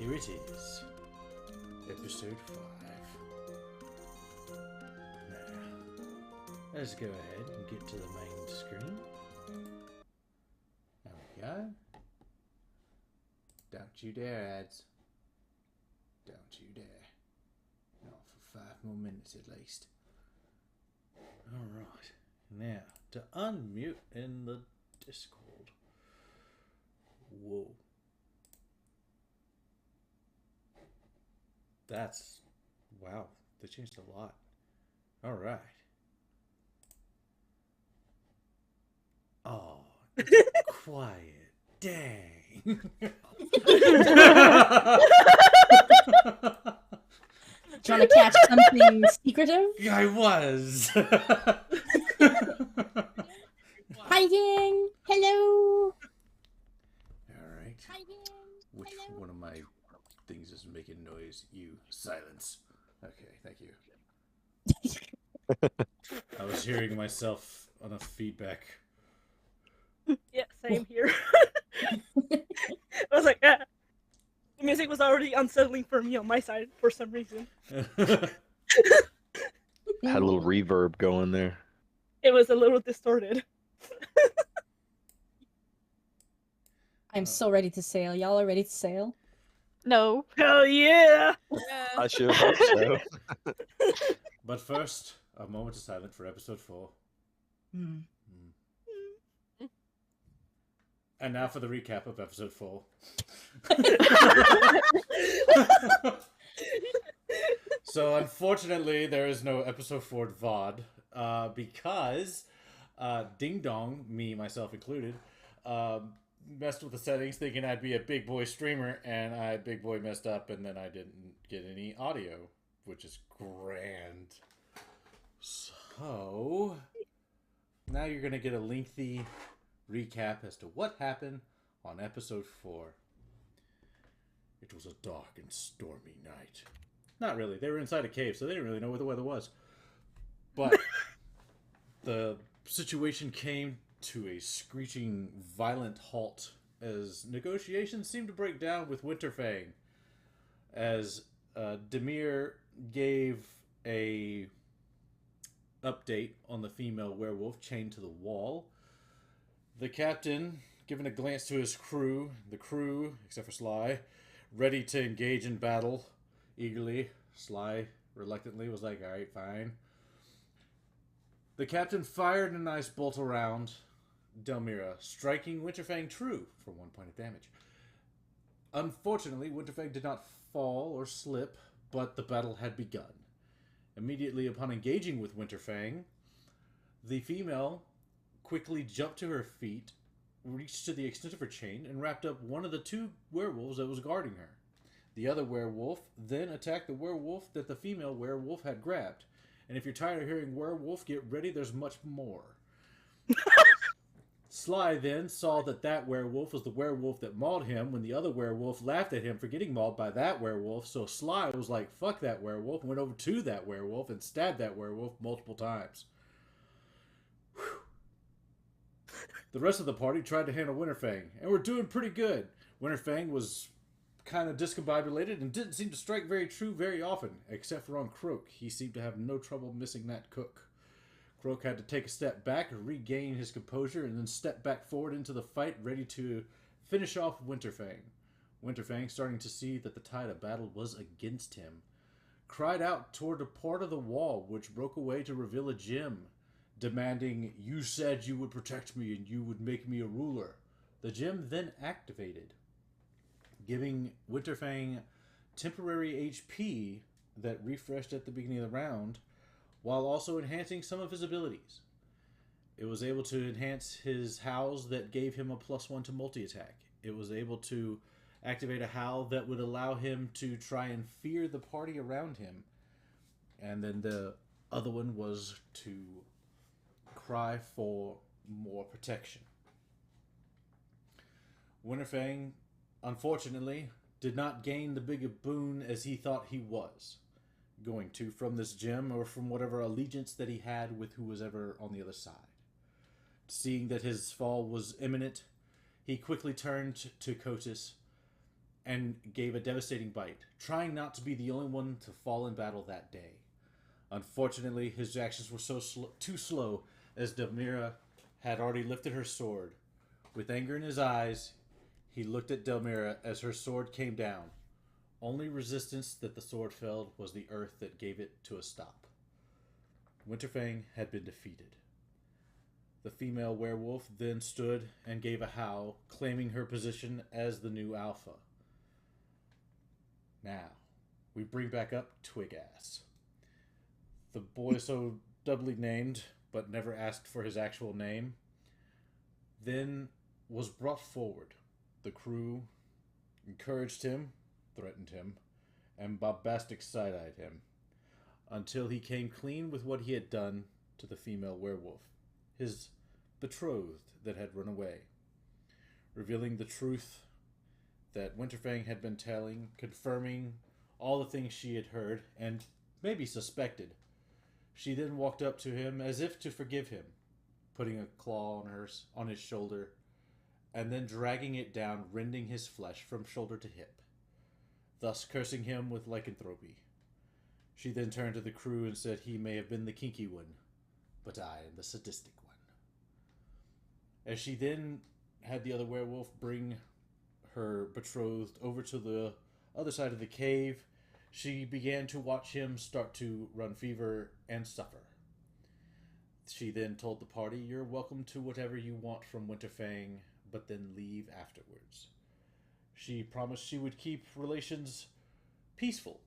here it is. Episode 5. Now, let's go ahead and get to the main screen. There we go. Don't you dare, ads. Don't you dare. Not for 5 more minutes at least. Alright. Now, to unmute in the Discord. Whoa. That's... wow. They changed a lot. Alright. Oh, it's quiet. Dang. Trying to catch something secretive? I was. Hi, gang. Hello. Alright. Hi, gang. Which Hello. one of my things is making noise? You. Silence. Okay, thank you. I was hearing myself on a feedback. Yeah, same here. I was like, the music was already unsettling for me on my side for some reason. Had a little reverb going there. It was a little distorted. I'm so ready to sail. Y'all are ready to sail? No. Hell yeah! I sure hope so. But first, a moment of silence for episode 4. Hmm. And now for the recap of episode 4. So unfortunately, there is no episode 4 VOD because Ding Dong, me, myself included, messed with the settings thinking I'd be a big boy streamer, and I big boy messed up, and then I didn't get any audio, which is grand. So now you're going to get a lengthy recap as to what happened on episode 4. It was a dark and stormy night. Not really. They were inside a cave, so they didn't really know what the weather was. But the situation came to a screeching, violent halt as negotiations seemed to break down with Winterfang. As Demir gave a update on the female werewolf chained to the wall. The captain, giving a glance to his crew, the crew, except for Sly, ready to engage in battle eagerly. Sly reluctantly was like, alright, fine. The captain fired a nice bolt around Delmira, striking Winterfang true for 1 point of damage. Unfortunately, Winterfang did not fall or slip, but the battle had begun. Immediately upon engaging with Winterfang, the female quickly jumped to her feet, reached to the extent of her chain, and wrapped up one of the 2 werewolves that was guarding her. The other werewolf then attacked the werewolf that the female werewolf had grabbed. And if you're tired of hearing werewolf, get ready, there's much more. Sly then saw that that werewolf was the werewolf that mauled him when the other werewolf laughed at him for getting mauled by that werewolf. So Sly was like, fuck that werewolf, and went over to that werewolf and stabbed that werewolf multiple times. The rest of the party tried to handle Winterfang, and were doing pretty good. Winterfang was kind of discombobulated and didn't seem to strike very true very often, except for on Croak. He seemed to have no trouble missing that cook. Croak had to take a step back, regain his composure, and then step back forward into the fight, ready to finish off Winterfang. Winterfang, starting to see that the tide of battle was against him, cried out toward a part of the wall which broke away to reveal a gem, demanding, "You said you would protect me and you would make me a ruler." The gem then activated, giving Winterfang temporary HP that refreshed at the beginning of the round, while also enhancing some of his abilities. It was able to enhance his howls that gave him a +1 to multi-attack. It was able to activate a howl that would allow him to try and fear the party around him. And then the other one was to cry for more protection. Winterfang, unfortunately, did not gain the big a boon as he thought he was going to from this gem or from whatever allegiance that he had with who was ever on the other side. Seeing that his fall was imminent, he quickly turned to Kotis and gave a devastating bite, trying not to be the only one to fall in battle that day. Unfortunately, his actions were too slow, as Delmira had already lifted her sword. With anger in his eyes, he looked at Delmira as her sword came down. Only resistance that the sword felled was the earth that gave it to a stop. Winterfang had been defeated. The female werewolf then stood and gave a howl, claiming her position as the new alpha. Now, we bring back up Twig-Ass. The boy so doubly named, but never asked for his actual name, then was brought forward. The crew encouraged him, threatened him, and bombastic side-eyed him, until he came clean with what he had done to the female werewolf, his betrothed that had run away, revealing the truth that Winterfang had been telling, confirming all the things she had heard and maybe suspected. She then walked up to him as if to forgive him, putting a claw on his shoulder, and then dragging it down, rending his flesh from shoulder to hip, thus cursing him with lycanthropy. She then turned to the crew and said he may have been the kinky one, but I am the sadistic one. As she then had the other werewolf bring her betrothed over to the other side of the cave, she began to watch him start to run fever and suffer. She then told the party, "You're welcome to whatever you want from Winterfang, but then leave afterwards." She promised she would keep relations peaceful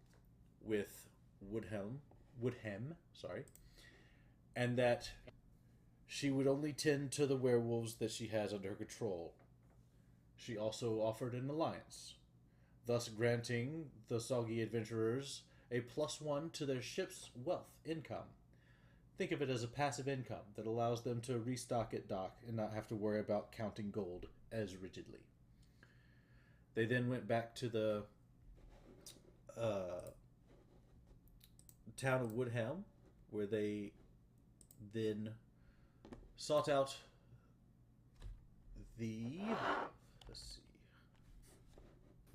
with Woodhem, and that she would only tend to the werewolves that she has under her control. She also offered an alliance, thus granting the Soggy Adventurers a +1 to their ship's wealth income. Think of it as a passive income that allows them to restock at dock and not have to worry about counting gold as rigidly. They then went back to the town of Woodhelm, where they then sought out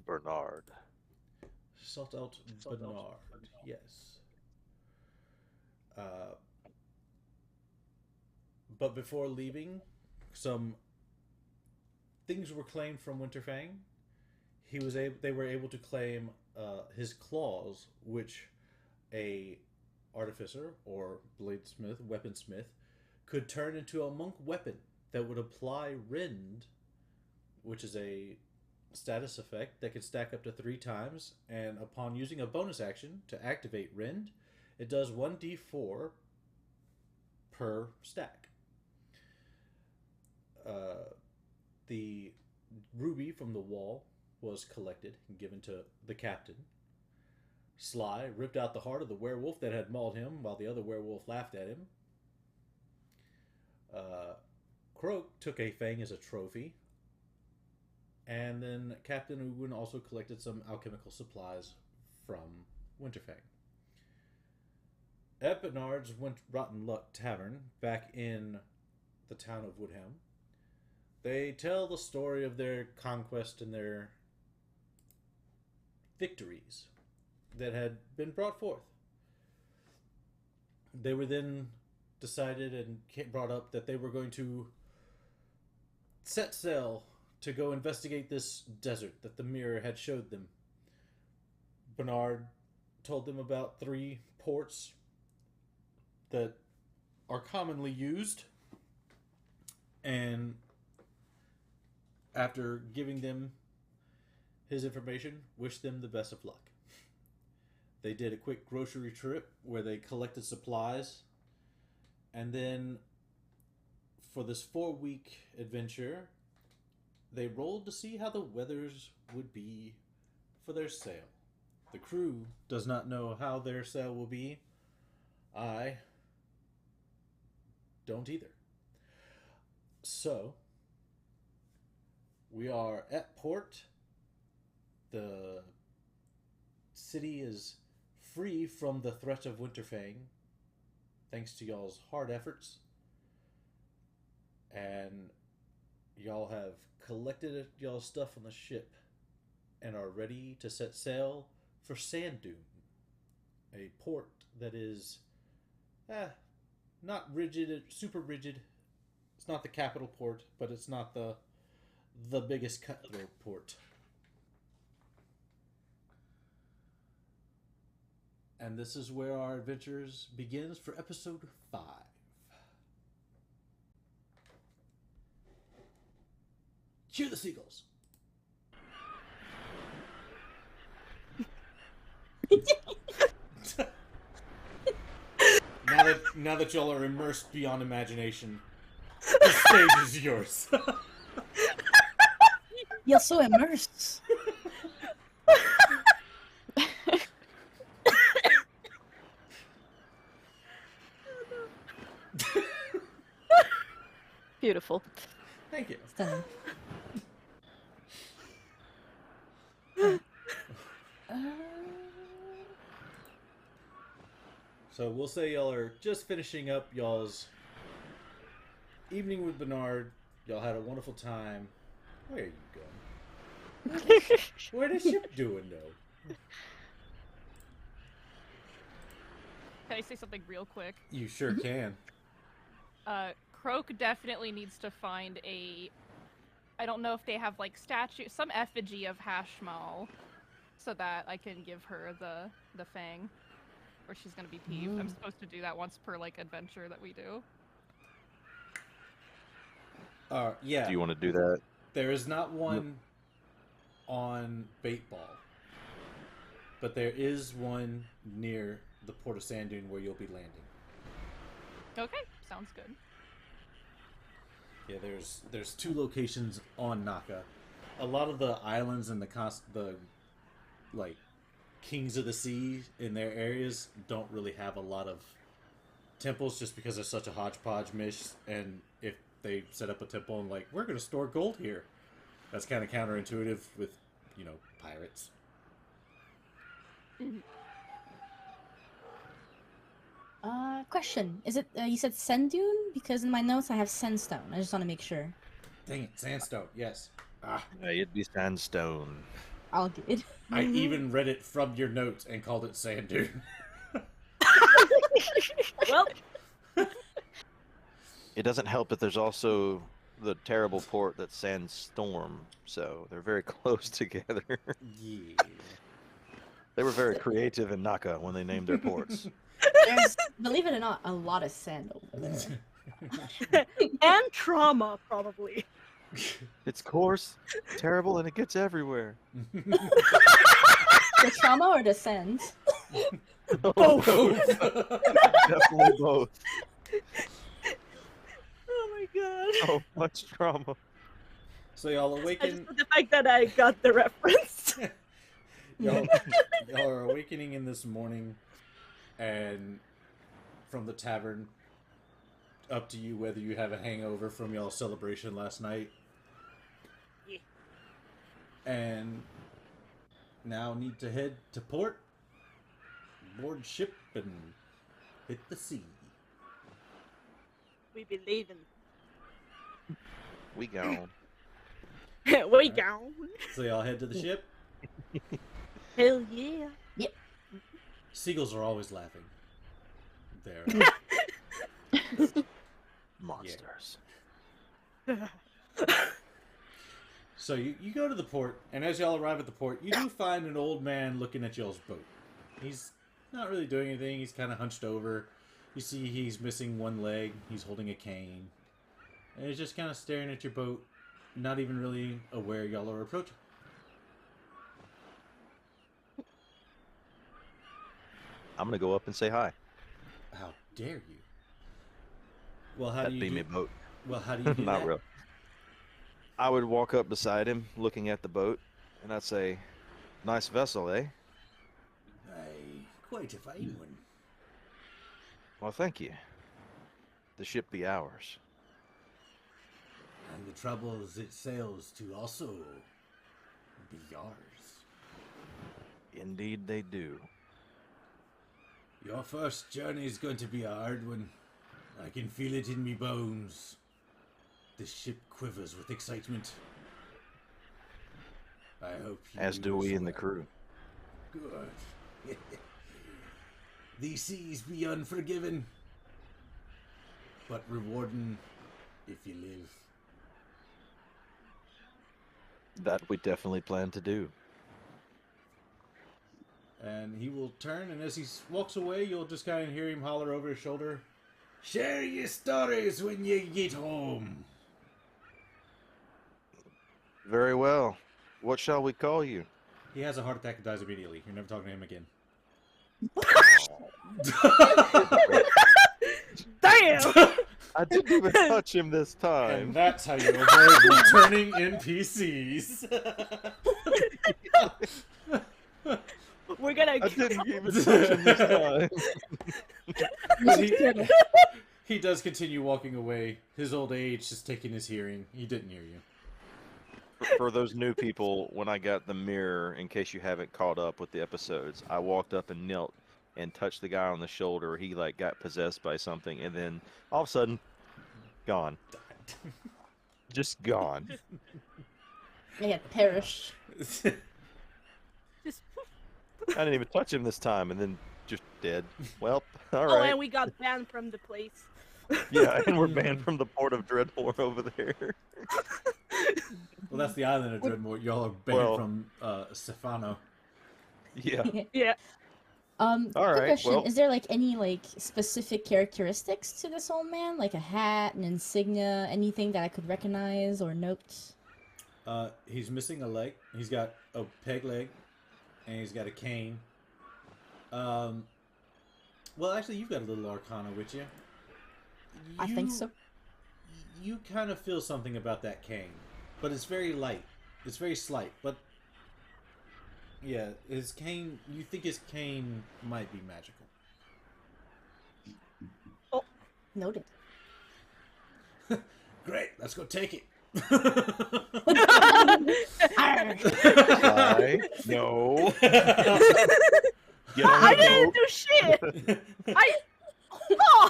Bernard. Bernard, yes. But before leaving, some things were claimed from Winterfang. They were able to claim his claws, which a artificer or bladesmith, weaponsmith, could turn into a monk weapon that would apply rend, which is a status effect that can stack up to 3 times, and upon using a bonus action to activate rend, it does 1d4 per stack. The ruby from the wall was collected and given to the captain. Sly ripped out the heart of the werewolf that had mauled him, while the other werewolf laughed at him. Croak took a fang as a trophy. And then Captain Uwin also collected some alchemical supplies from Winterfang. At Bernard's Rotten Luck Tavern, back in the town of Woodhelm, they tell the story of their conquest and their victories that had been brought forth. They were then decided and brought up that they were going to set sail to go investigate this desert that the mirror had showed them. Bernard told them about 3 ports that are commonly used, and after giving them his information, wished them the best of luck. They did a quick grocery trip where they collected supplies, and then for this 4-week adventure, they rolled to see how the weathers would be for their sail. The crew does not know how their sail will be. I don't either. So, we are at port. The city is free from the threat of Winterfang, thanks to y'all's hard efforts. And y'all have collected y'all's stuff on the ship. and are ready to set sail for Sand Dune, a port that is not rigid, super rigid. It's not the capital port, but it's not the biggest cutthroat port. And this is where our adventures begins for episode 5. Hear the seagulls. now that y'all are immersed beyond imagination, the stage is yours. You're so immersed. Beautiful. Thank you. Stunning. So we'll say y'all are just finishing up y'all's evening with Bernard. Y'all had a wonderful time. Where are you going? Where the ship doing though? Can I say something real quick? You sure can. Croak definitely needs to find a... I don't know if they have, like, some effigy of Hashmal, so that I can give her the fang. Or she's gonna be peeved. I'm supposed to do that once per, like, adventure that we do. Yeah. Do you want to do that? There is not one on Bait Ball, but there is one near the port of Sand Dune where you'll be landing. Okay, sounds good. Yeah, there's 2 locations on Naka. A lot of the islands and the like kings of the sea in their areas don't really have a lot of temples just because there's such a hodgepodge mish, and if they set up a temple and like, we're gonna store gold here, that's kind of counterintuitive with, pirates. Question. Is it, you said sand dune? Because in my notes I have sandstone. I just want to make sure. Dang it, sandstone, yes. It'd be sandstone. All good. I even read it from your notes and called it Sand Dune. Well, It doesn't help that there's also the terrible port that's Sandstorm, so they're very close together. Yeah. They were very creative in Naka when they named their ports. There's, believe it or not, a lot of sand over there. and trauma, probably. It's coarse, terrible, and it gets everywhere. The trauma or the sand? Both. Definitely both. Oh my god. So much trauma. So y'all I awaken. just love the fact that I got the reference. y'all are awakening in this morning, and from the tavern, up to you whether you have a hangover from y'all's celebration last night. Yeah. And now need to head to port, board ship, and hit the sea. We be leaving. We gone. We gone. So y'all head to the ship. Hell yeah. Seagulls are always laughing. They're Monsters. So you go to the port, and as y'all arrive at the port, you do find an old man looking at y'all's boat. He's not really doing anything. He's kind of hunched over. You see he's missing one leg. He's holding a cane. And he's just kind of staring at your boat, not even really aware y'all are approaching. I'm gonna go up and say hi. How dare you? Well, how That'd do be you me do? boat. Well, how do you do Not that? real. I would walk up beside him, looking at the boat, and I'd say, "Nice vessel, eh?" Aye, quite a fine one. Well, thank you. The ship be ours. And the troubles it sails to also be yours. Indeed, they do. Your first journey is going to be a hard one. I can feel it in me bones. The ship quivers with excitement. I hope you As do we in the well. crew. Good. These seas be unforgiving, but rewarding if you live. That we definitely plan to do. And he will turn, and as he walks away, you'll just kind of hear him holler over his shoulder, "Share your stories when you get home." Very well. What shall we call you? He has a heart attack and dies immediately. You're never talking to him again. Damn! I didn't even touch him this And time. that's how you avoid returning NPCs. We're gonna. I didn't even touch him this time. He does continue walking away. His old age is taking his hearing. He didn't hear you. For those new people, when I got the mirror, in case you haven't caught up with the episodes, I walked up and knelt and touched the guy on the shoulder. He like got possessed by something, and then all of a sudden, gone. Just gone. They had perished. Just. I didn't even touch him this time, and then just dead. Well, all Oh, right. and we got banned from the place. Yeah, and we're banned from the port of Dreadmore over there. Well, that's the island of Dreadmore. Y'all are banned Well- from Stefano. Yeah. Yeah. All Quick right, question: well- is there like any like specific characteristics to this old man, like a hat, an insignia, anything that I could recognize or note? He's missing a leg. He's got a peg leg, and he's got a cane. Well, actually, you've got a little arcana with you. I think so. You kind of feel something about that cane, but it's very light. It's very slight, but yeah, his cane. You think his cane might be magical. Noted. Great, let's go take it. I no. Get on I the didn't boat. do shit. Oh,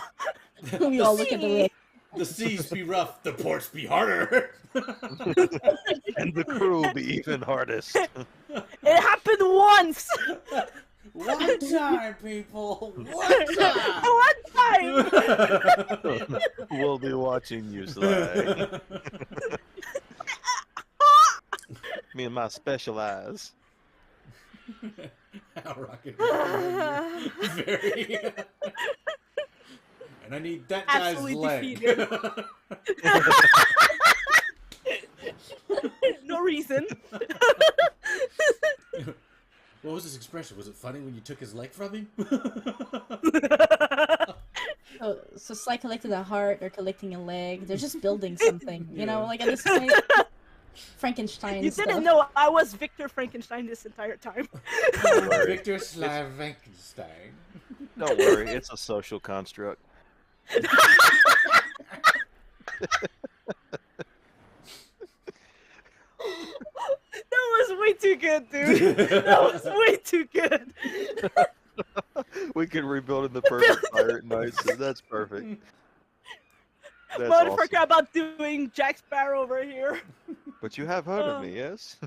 We all look at the road. The seas be rough, the ports be harder. And the crew will be even hardest. it happened once. One time, people. One time. One time. We'll be watching you slide. Me and my special eyes. How rocket very. And I need that guy's Absolutely leg. defeated. No reason. What was his expression? Was it funny when you took his leg from him? So Sly collected a heart, they're collecting a leg. They're just building something, you know, Yeah. like at this point, Frankenstein You stuff. didn't know I was Victor Frankenstein this entire time. Don't worry. Victor Slavenstein. Don't worry, it's a social construct. That was way too good, dude. That was way too good. We can rebuild in the perfect pirate night, so that's perfect. That's Motherfucker awesome. about doing Jack Sparrow over here. But you have heard of me, yes?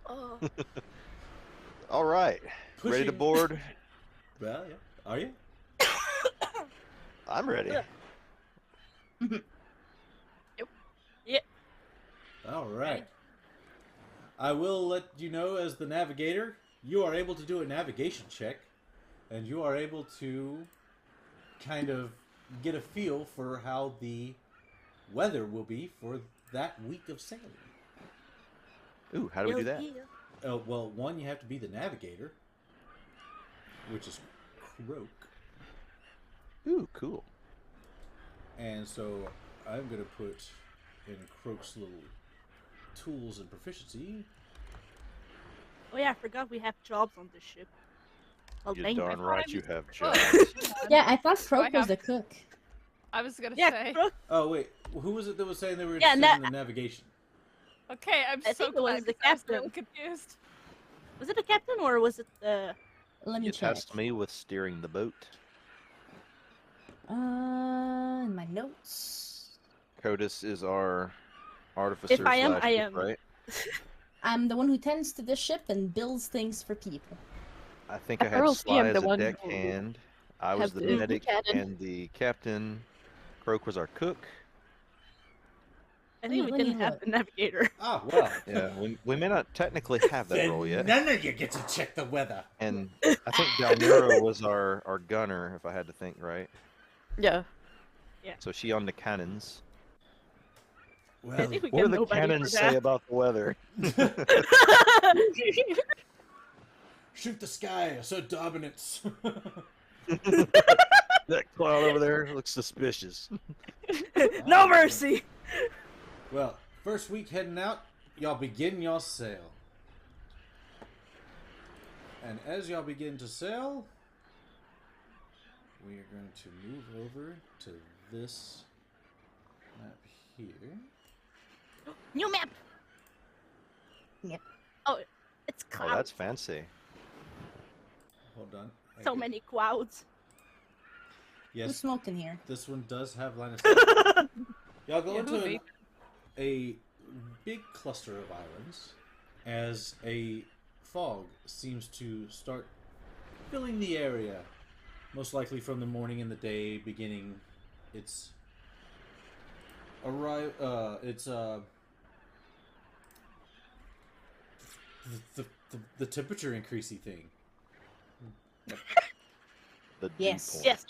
Oh. All right. Ready to Pushing- board? Well, yeah. Are you? I'm ready. Yeah. All right. I will let you know as the navigator, you are able to do a navigation check, and you are able to kind of get a feel for how the weather will be for that week of sailing. Ooh, how do we do that? Well, one, you have to be the navigator, which is Croak. Ooh, cool. And so I'm going to put in Croak's little tools and proficiency. Oh yeah, I forgot we have jobs on this ship. Oh, You're dang. darn right you have Oh, jobs. Yeah, I thought I Croak was have- the cook. I was gonna Yeah, say. Crook. Oh, wait. Who was it that was saying they were Yeah, interested in the navigation? Okay, I'm I so think it was glad the 'cause I was captain. really confused. Was it the captain or was it the? Let me You check. tasked me with steering the boat. In my notes. Codis is our artificer If I am, slash I ship, am. right? I'm the one who tends to the ship and builds things for people. I think I had Earl, Sly I'm as the a one who deckhand. I was has the the medic cannon. and the captain. Croak was our cook. I think we Let me didn't have look. the navigator. Ah, well. Yeah, we may not technically have that Then role yet. none of you get to check the weather. And I think Dalmira was our gunner, if I had to think right. Yeah. So she on the cannons. I Well, think we What do get the nobody cannons for say that. about the weather? shoot the sky, assert dominance. That cloud over there looks suspicious. No mercy. Well, first week heading out, y'all begin your sail. And as y'all begin to sail, we are going to move over to this map here. New map. Yep. Oh, it's Oh, clouds. that's fancy. Hold on. So Okay. many clouds. Who Yes, smoked in here? this one does have line of sight. Y'all go Yeah, into who a big cluster of islands as a fog seems to start filling the area, most likely from the morning and the day beginning its the temperature increasey thing. The Yes. dew point. Yes.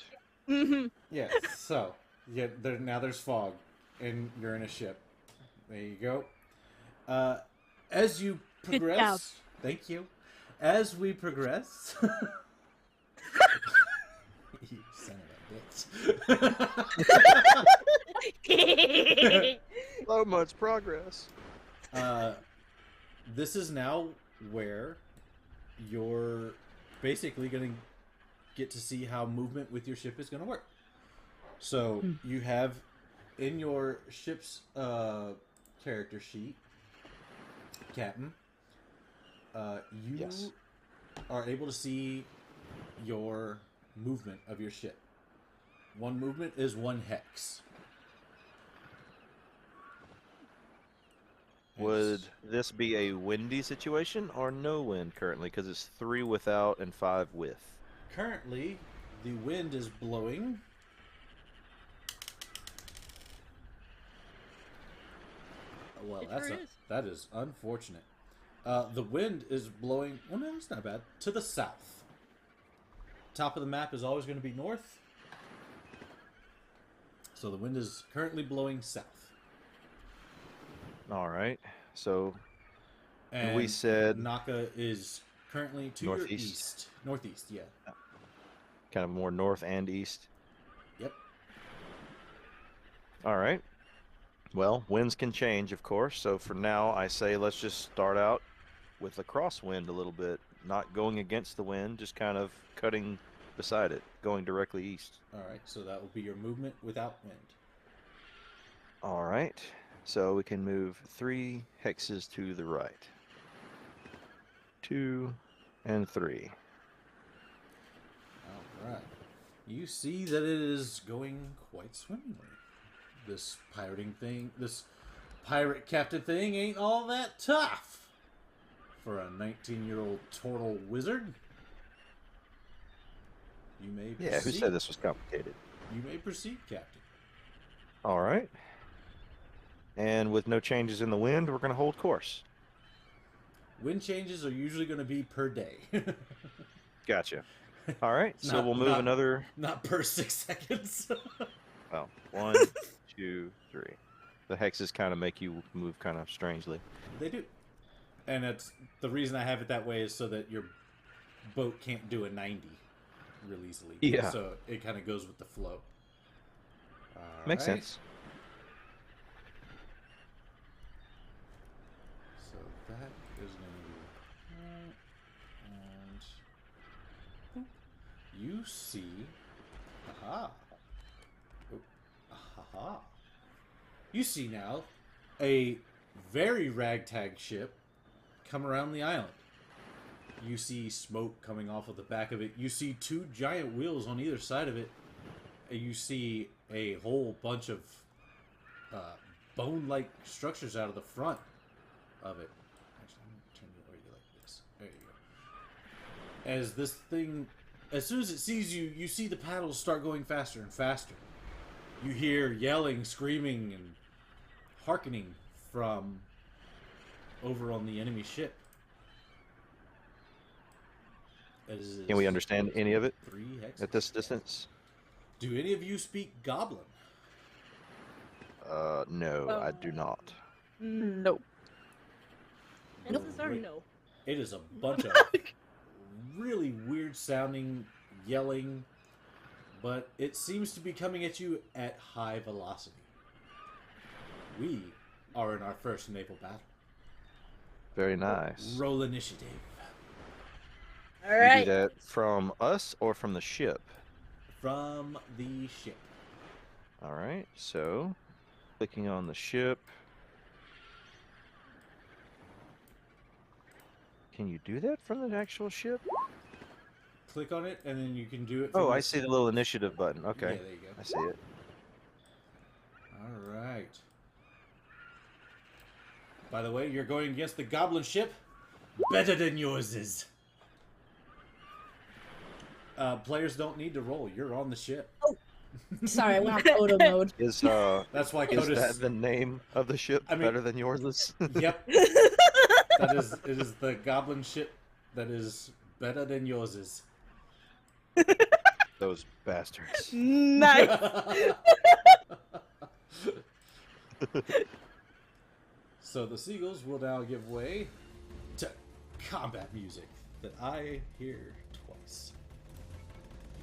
Mm-hmm. Yes. So yeah, now there's fog, and you're in a ship. There you go. As you Good progress, job. thank you. As we progress, you son of a bitch. So much progress. This is now where you're basically going to get to see how movement with your ship is going to work. So you have in your ship's character sheet, Captain, you Yes. are able to see your movement of your ship. One movement is 1 hex. Would this be a windy situation or no wind currently? Because it's 3 without and 5 with. Currently, the wind is blowing. Well, It sure is. that is unfortunate. The wind is blowing. Well, no, it's not bad. To the south. Top of the map is always going to be north. So the wind is currently blowing south. All right. So And we said Naka is currently to your Northeast. east. Northeast, yeah. kind of more north and east. Yep. All right. Well, winds can change, of course. So for now, I say let's just start out with a crosswind a little bit, not going against the wind, just kind of cutting beside it, going directly east. All right, so that will be your movement without wind. All right. So we can move 3 hexes to the right. 2 and 3. All right. You see that it is going quite swimmingly. This pirating thing, this pirate captain thing ain't all that tough for a 19-year-old turtle wizard. You may proceed. Yeah, who said this was complicated? You may proceed, Captain. All right. And with no changes in the wind, we're going to hold course. Wind changes are usually going to be per day. Gotcha. All right. So Not- we'll move not- another. Not per 6 seconds. Well, 1, 2, 3. The hexes kind of make you move kind of strangely. They do. And it's the reason I have it that way is so that your boat can't do a 90 real easily. Yeah. So it kind of goes with the flow. All Makes right. sense. So that is going to be right, and you see, aha, aha, you see now a very ragtag ship come around the island. You see smoke coming off of the back of it. You see 2 giant wheels on either side of it. and you see a whole bunch of bone-like structures out of the front of it. Actually, I'm gonna turn it over like this. There you go. As this thing, as soon as it sees you, you see the paddles start going faster and faster. You hear yelling, screaming, and hearkening from over on the enemy ship. Can we understand any of it 3 hexes. at this distance? Do any of you speak Goblin? No, I do not. Nope. Nope. Chances are no. It is a bunch of really weird sounding yelling, but it seems to be coming at you at high velocity. We are in our first naval battle. Very nice. Roll initiative. All You right. do that from us or from the ship? From the ship. All right, so clicking on the ship. Can you do that from the actual ship? Click on it, and then you can do it from Oh, I the- see the little initiative button. Yeah, Okay, there you go. I see it. All right. By the way, you're going against the Goblin ship. Better than yours is. Players don't need to roll. You're on the ship. Sorry, I went on auto mode. Is That's why is Codus. that the name of the ship? I mean- Better than yours is? Yep. It is the Goblin ship that is better than yours is. Those bastards. Nice. So the seagulls will now give way to combat music that I hear twice.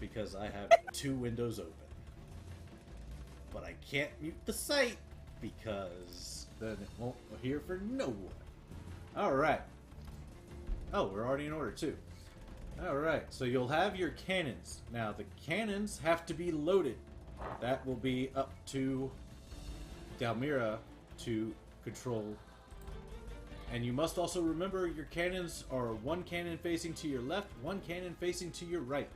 Because I have 2 windows open. But I can't mute the site because then it won't hear for no one. Alright. Oh, we're already in order too. Alright, so you'll have your cannons. Now the cannons have to be loaded. That will be up to Dalmira to control. And you must also remember your cannons are 1 cannon facing to your left, 1 cannon facing to your right.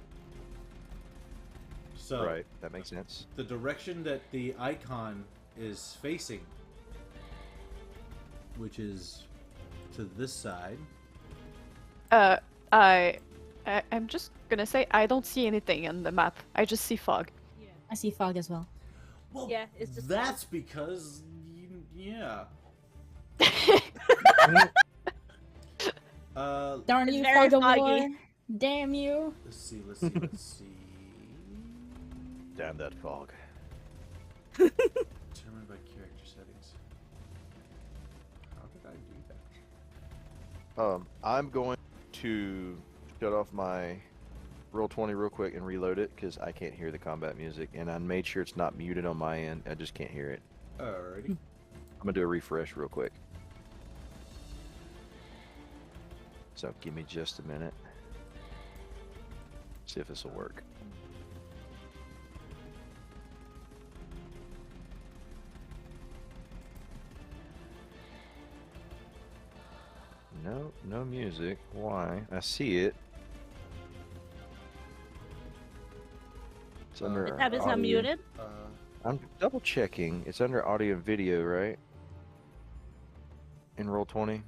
So Right, that makes sense. the direction that the icon is facing, which is to this side. I'm just gonna say I don't see anything on the map. I just see fog. Yeah. I see fog as well. Well, Yeah, it's just that's because yeah. Darn It's you, very fog of foggy. war. Damn you. Let's see. Let's see. Damn that fog. Determined by character settings. How did I do that? I'm going to shut off my Roll20 real quick and reload it because I can't hear the combat music, and I made sure it's not muted on my end. I just can't hear it. Alrighty. I'm gonna do a refresh real quick. So give me just a minute. See if this will work. No, no music. Why? I see it. It's under The tab is not audio. muted. I'm double checking. It's under audio and video, right? In Roll20.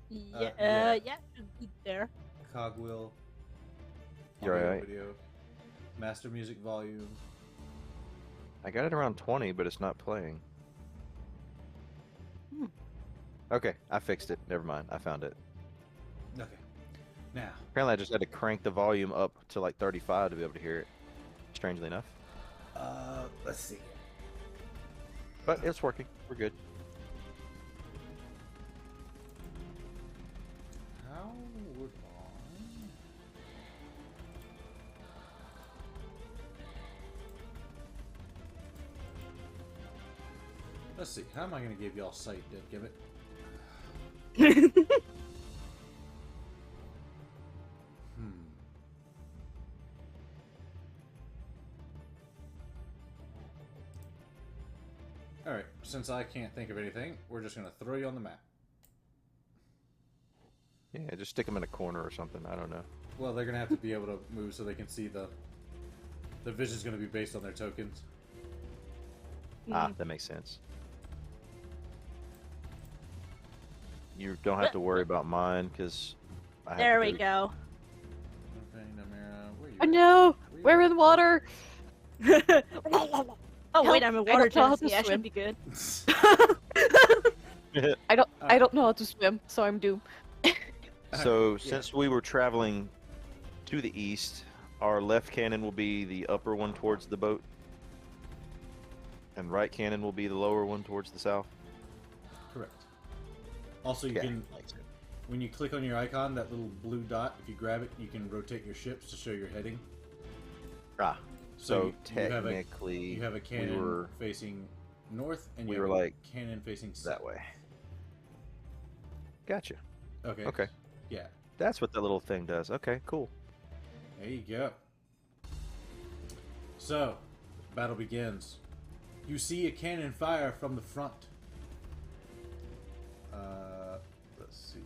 Yeah, yeah. yeah, should be there. Cogwheel. You're audio, right. Video. Master music volume. I got it around 20, but it's not playing. Hmm. Okay, I fixed it. Never mind. I found it. Okay. Now. Apparently, I just had to crank the volume up to like 35 to be able to hear it. Strangely enough. Let's see. But it's working. We're good. How would I? Let's see. How am I going to give y'all sight, dadgummit? Hmm. Alright, since I can't think of anything, we're just going to throw you on the map. Yeah, just stick them in a corner or something. I don't know. Well, they're going to have to be able to move so they can see the The vision's going to be based on their tokens. Ah, that makes sense. You don't have to worry about mine because There we go. Oh no! We're in water! Oh wait, I'm in water. I don't know how to Genesee. I swim. should be good. I don't know how to swim, so I'm doomed. So, Yeah. since we were traveling to the east, our left cannon will be the upper one towards the boat, and right cannon will be the lower one towards the south. Correct. Also, you Okay. can, when you click on your icon, that little blue dot, if you grab it, you can rotate your ships to show your heading. Ah, so you have a- technically, You have a cannon we were facing north, and we you were have a like cannon facing south. that way. Gotcha. Okay. Okay, Yeah. that's what that little thing does. Okay, cool. There you go. So, battle begins. You see a cannon fire from the front. Let's see.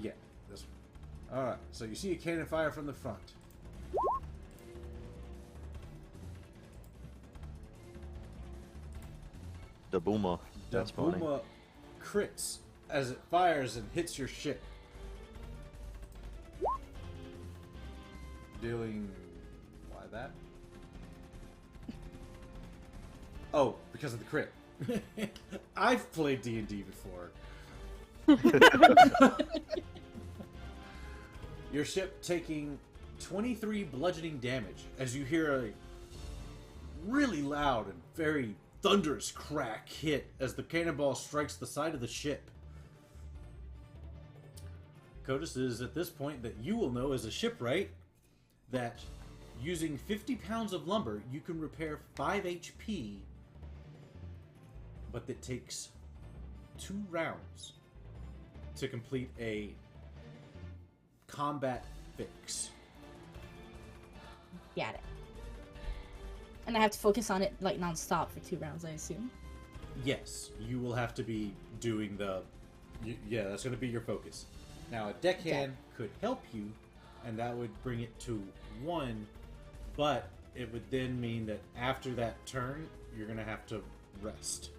Yeah, this one. Alright, so you see a cannon fire from the front. The boomer. That's funny. Dabuma crits as it fires and hits your ship. Dealing... Why that? Oh, because of the crit. I've played D&D before. Your ship taking 23 bludgeoning damage as you hear a really loud and very thunderous crack hit as the cannonball strikes the side of the ship. Codus is at this point that you will know as a shipwright that using 50 pounds of lumber you can repair 5 HP, but that takes 2 rounds to complete a combat fix. Got it. And I have to focus on it like non-stop for 2 rounds, I assume. Yes, you will have to be doing the... Yeah, that's going to be your focus. Now, a deckhand could help you, and that would bring it to 1, but it would then mean that after that turn, you're going to have to rest.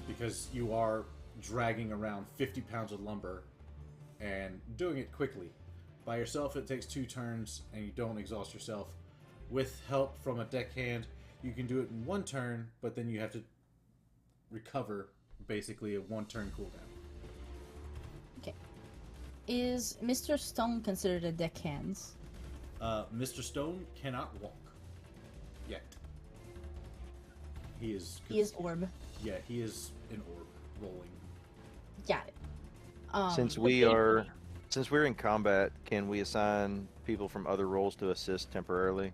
Because you are dragging around 50 pounds of lumber and doing it quickly. By yourself, it takes 2 turns, and you don't exhaust yourself. With help from a deckhand, you can do it in 1 turn, but then you have to recover basically a 1 turn cooldown. Okay. Is Mr. Stone considered a deckhand? Mr. Stone cannot walk yet. He is. He is orb. Yeah, he is an orb rolling. Got it. Since we're in combat, can we assign people from other roles to assist temporarily?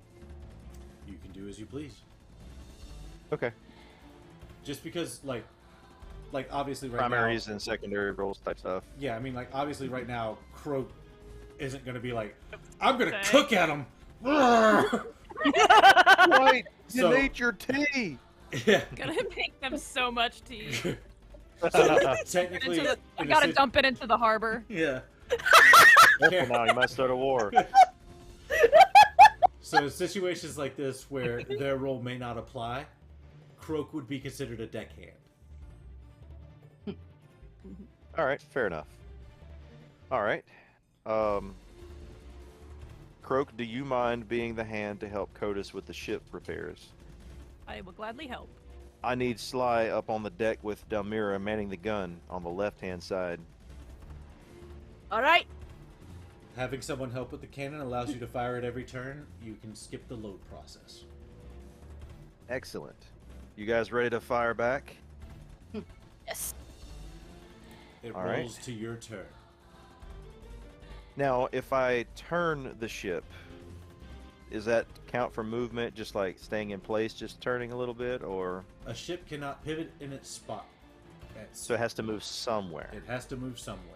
You can do as you please. Okay. Just because, like obviously right Primaries now. and secondary roles type stuff. Yeah, I mean, like obviously right now, Croak isn't going to be like, I'm going to Okay. cook at him. Right. You So- need your tea. Yeah. Gonna make them so much tea. So technically, I in a gotta sit- dump it into the harbor. Yeah. Careful now, you might start a war. So in situations like this where their role may not apply, Croak would be considered a deckhand. All right, fair enough. All right. Croak, do you mind being the hand to help Codus with the ship repairs? I will gladly help. I need Sly up on the deck with Dalmira manning the gun on the left-hand side. All right. Having someone help with the cannon allows you to fire at every turn. You can skip the load process. Excellent. You guys ready to fire back? Yes. It All right. rolls to your turn. Now, if I turn the ship, does that count for movement, just like staying in place, just turning a little bit, or A ship cannot pivot in its spot. so it has to move somewhere? It has to move somewhere.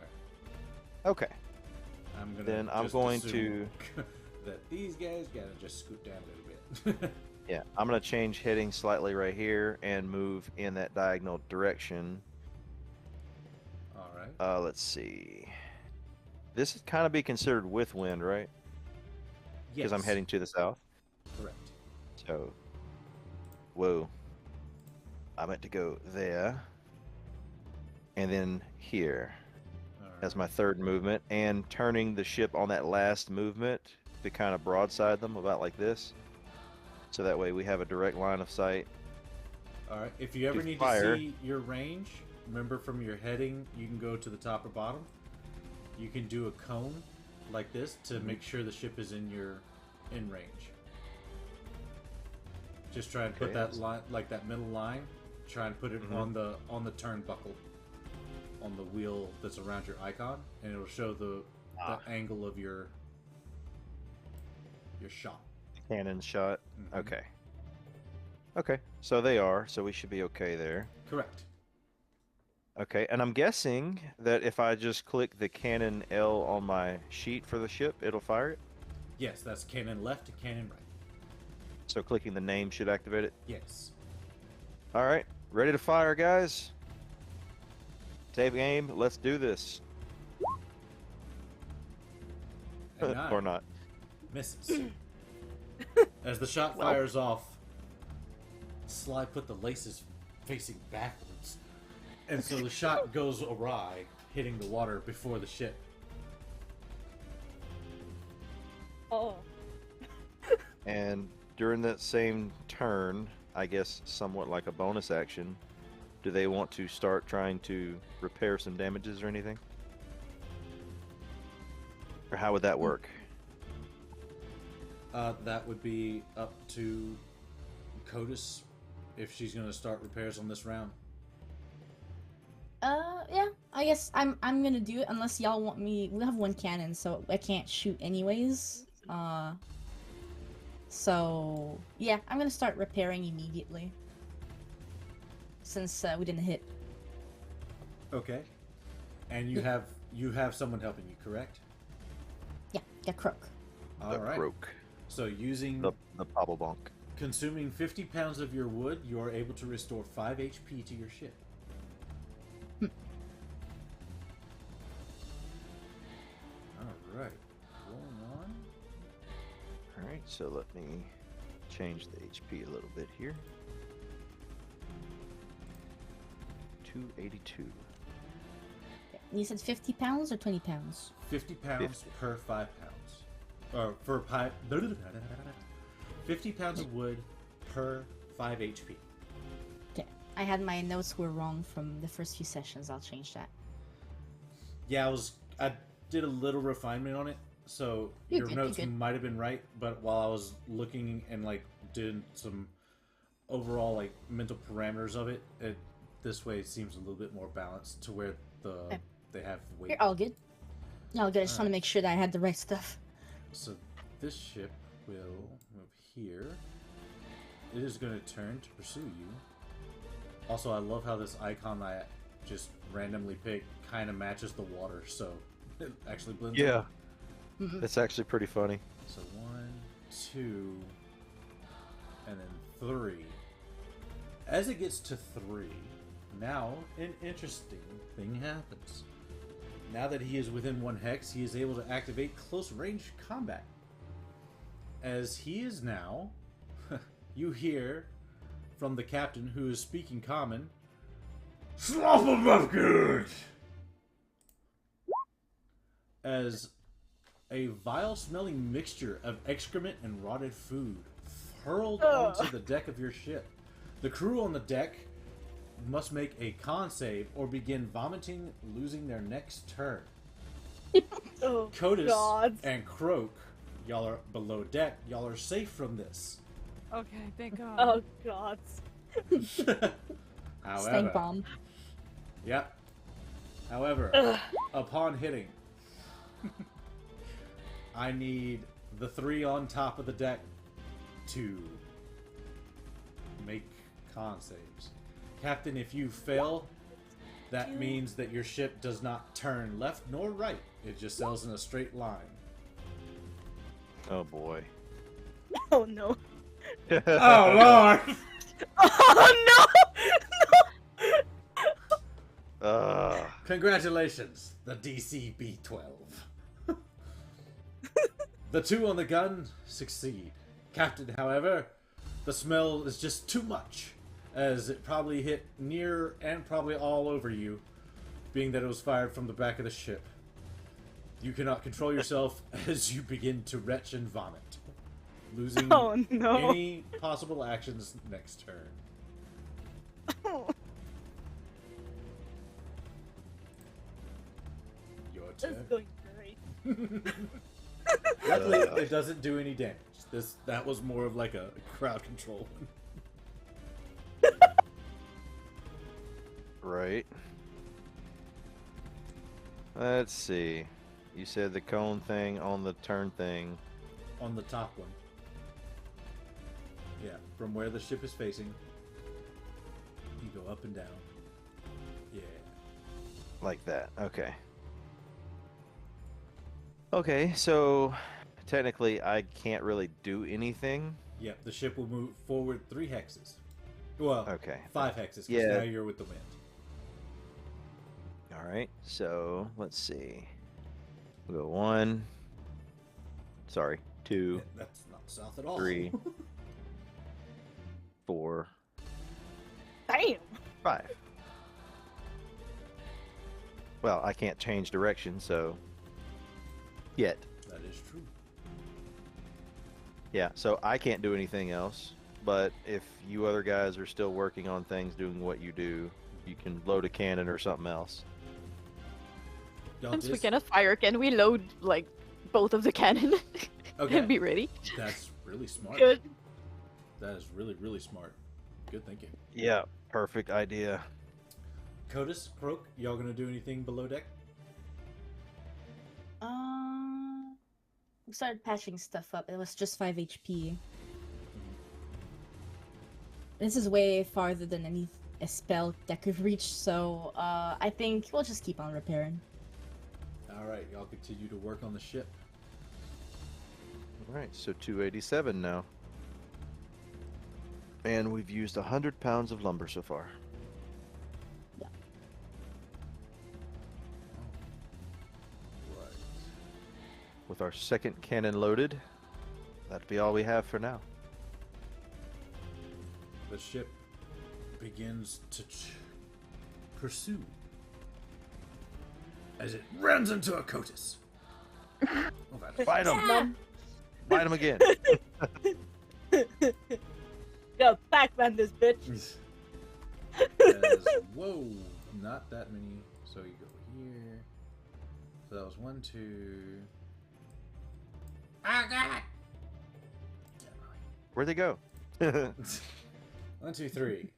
Okay. I'm I'm just going assume that these guys gotta just scoot down a little bit. Yeah, I'm gonna change heading slightly right here and move in that diagonal direction. All right. Let's see. This would kind of be considered with wind, right? Because I'm Yes, heading to the south. correct. So, whoa. I meant to go there. And then here as my third movement. And turning the ship on that last movement to kind of broadside them about like this. So that way we have a direct line of sight. All right. If you ever need fire. to see your range, remember from your heading, you can go to the top or bottom. You can do a cone like this to make sure the ship is in range. Just try and put Okay. that line, like that middle line. Try and put it on the turnbuckle, on the wheel that's around your icon, and it'll show the angle of your shot. Cannon shot. Mhm. Okay. Okay. So they are. So we should be okay there. Correct. Okay. And I'm guessing that if I just click the cannon L on my sheet for the ship, it'll fire it. Yes, that's cannon left and cannon right. So clicking the name should activate it. Yes. All right. Ready to fire, guys. Take aim. Let's do this. And nine Or not. misses. As the shot fires off, Sly put the laces facing backwards, and so the shot goes awry, hitting the water before the ship. Oh. And during that same turn, I guess somewhat like a bonus action, do they want to start trying to repair some damages or anything? Or how would that work? That would be up to Codis if she's going to start repairs on this round. Yeah, I guess I'm gonna do it unless y'all want me. We have one cannon, so I can't shoot anyways. So yeah, I'm gonna start repairing immediately. Since we didn't hit. Okay. And you have someone helping you, correct? Yeah, got croak. All The right. croak. So using The Pabble Bonk. consuming 50 pounds of your wood, you are able to restore 5 HP to your ship. All right. Rolling on. Alright, so let me change the HP a little bit here. 282. You said 50 pounds or 20 pounds? 50 pounds 50. per 5 pounds. Or for 50 pounds of wood per 5 HP. Okay. I had my notes were wrong from the first few sessions. I'll change that. Yeah, I did a little refinement on it, so You're your good, notes you're good. might have been right, but while I was looking and like doing some overall like mental parameters of it, this way it seems a little bit more balanced to where Okay. they have weight. You're all good. All good. I just want to Alright. make sure that I had the right stuff. So this ship will move here. It is going to turn to pursue you. Also, I love how this icon I just randomly picked kind of matches the water, so it actually blends in. Yeah, Mhm. that's actually pretty funny. So 1, 2, and then 3. As it gets to 3, now an interesting thing happens. Now that he is within 1 hex, he is able to activate close range combat. As he is now, you hear from the captain, who is speaking common, "Slop 'em up good!" As a vile-smelling mixture of excrement and rotted food hurled onto the deck of your ship. The crew on the deck must make a con save or begin vomiting, losing their next turn. Oh, Codis God. and Croak, y'all are below deck. Y'all are safe from this. Okay, thank God. Oh, God. Stank However, bomb. yep. However, Ugh. upon hitting, I need the 3 on top of the deck to make con saves. Captain, if you fail, that means that your ship does not turn left nor right. It just sails in a straight line. Oh boy. Oh, no. Oh, Lord! Oh, no! Uh, Congratulations, the DC B12. The two on the gun succeed. Captain, however, the smell is just too much, as it probably hit near and probably all over you, being that it was fired from the back of the ship. You cannot control yourself as you begin to retch and vomit, losing Oh no. any possible actions next turn. Your This is turn. going great. Luckily, it doesn't do any damage. That was more of like a crowd control one. Right. Let's see. You said the cone thing on the turn thing. On the top one. Yeah, from where the ship is facing. You go up and down. Yeah. Like that. Okay. Okay, so technically I can't really do anything. Yep, the ship will move forward 3 hexes. Well, Okay. 5 hexes, because Yeah. now you're with the wind. Alright, so let's see. We'll go 1. Sorry, 2, Yeah, that's not south at all. 3, 4, Damn. 5. Well, I can't change direction, so. Yet. That is true. Yeah, so I can't do anything else. But if you other guys are still working on things, doing what you do, you can load a cannon or something else. Since we cannot fire, can we load like both of the cannon Okay. and be ready? That's really smart. Good. That is really, really smart. Good thinking. Yeah, perfect idea. Codus, Croak, y'all gonna do anything below deck? We started patching stuff up. It was just 5 HP. This is way farther than any spell that could reach, so I think we'll just keep on repairing. Alright, y'all continue to work on the ship. Alright, so 287 now. And we've used 100 pounds of lumber so far. Right. With our second cannon loaded, that'd be all we have for now. The ship begins to pursue as it runs into a Cotus. Oh, that Fight him! Fight him again! Yo, Pac-Man this bitch. As, whoa, not that many. So you go here. So that was 1, 2. Ah, God! Where'd they go? 1, 2, 3.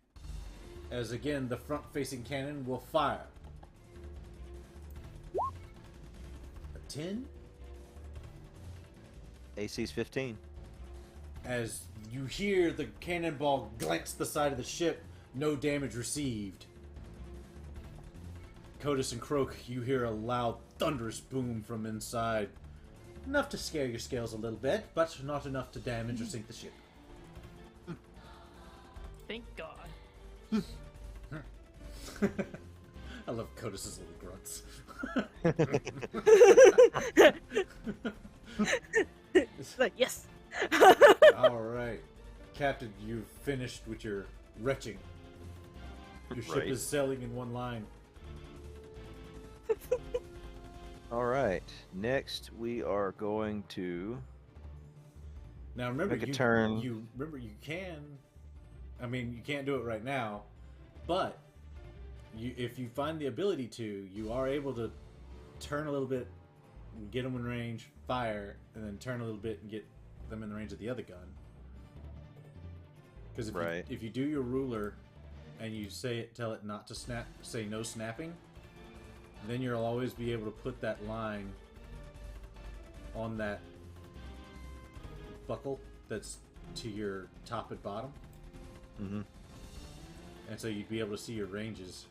As again, the front-facing cannon will fire. A 10. AC's 15. As you hear the cannonball glance the side of the ship, no damage received. Codus and Croak, you hear a loud, thunderous boom from inside. Enough to scare your scales a little bit, but not enough to damage or sink the ship. Thank God. I love Codus's little grunts. It's like, yes. Alright. Captain, you've finished with your retching. Your ship Right. is sailing in one line. Alright, next we are going to... Now remember, Make a you turn. can. I mean, you can't do it right now, but if you find the ability to, you are able to turn a little bit, and get them in range, fire, and then turn a little bit and get them in the range of the other gun. Because Right. if you do your ruler, and you tell it not to snap, say no snapping, then you'll always be able to put that line on that buckle that's to your top and bottom, Mm-hmm. and so you'd be able to see your ranges.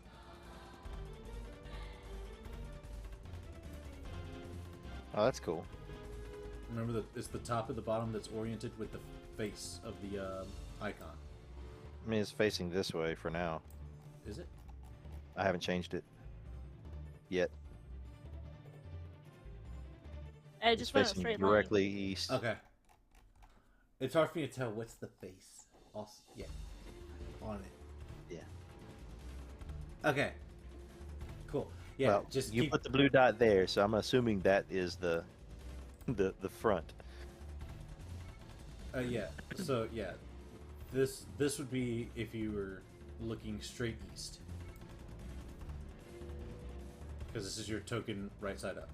Oh, that's cool. Remember that it's the top and the bottom that's oriented with the face of the icon. I mean, it's facing this way for now. Is it? I haven't changed it. Yet. I It's just went a facing straight directly east. Okay. It's hard for me to tell what's the face. Also, yeah. On it. Yeah. Okay. Cool. Yeah, Well, just you keep... put the blue dot there, so I'm assuming that is the front. Yeah. So, yeah. This would be if you were looking straight east. Because this is your token right side up.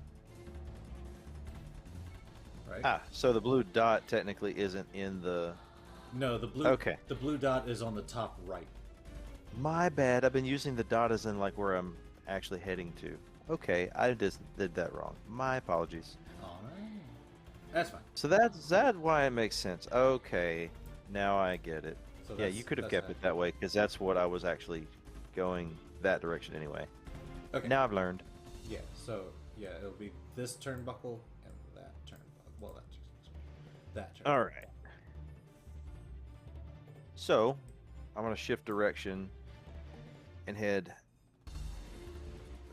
Right? Ah, so the blue dot technically isn't in the... No, the blue Okay. the blue dot is on the top right. My bad. I've been using the dot as in like where I'm actually heading to. Okay, I just did that wrong. My apologies. Alright. That's fine. So that's why it makes sense. Okay, now I get it. So Yeah, you could have kept it that way because that's what I was actually going that direction anyway. Okay. Now I've learned. Yeah, so yeah, it'll be this turnbuckle and that turnbuckle. Well, that turnbuckle. All right. So, I'm going to shift direction and head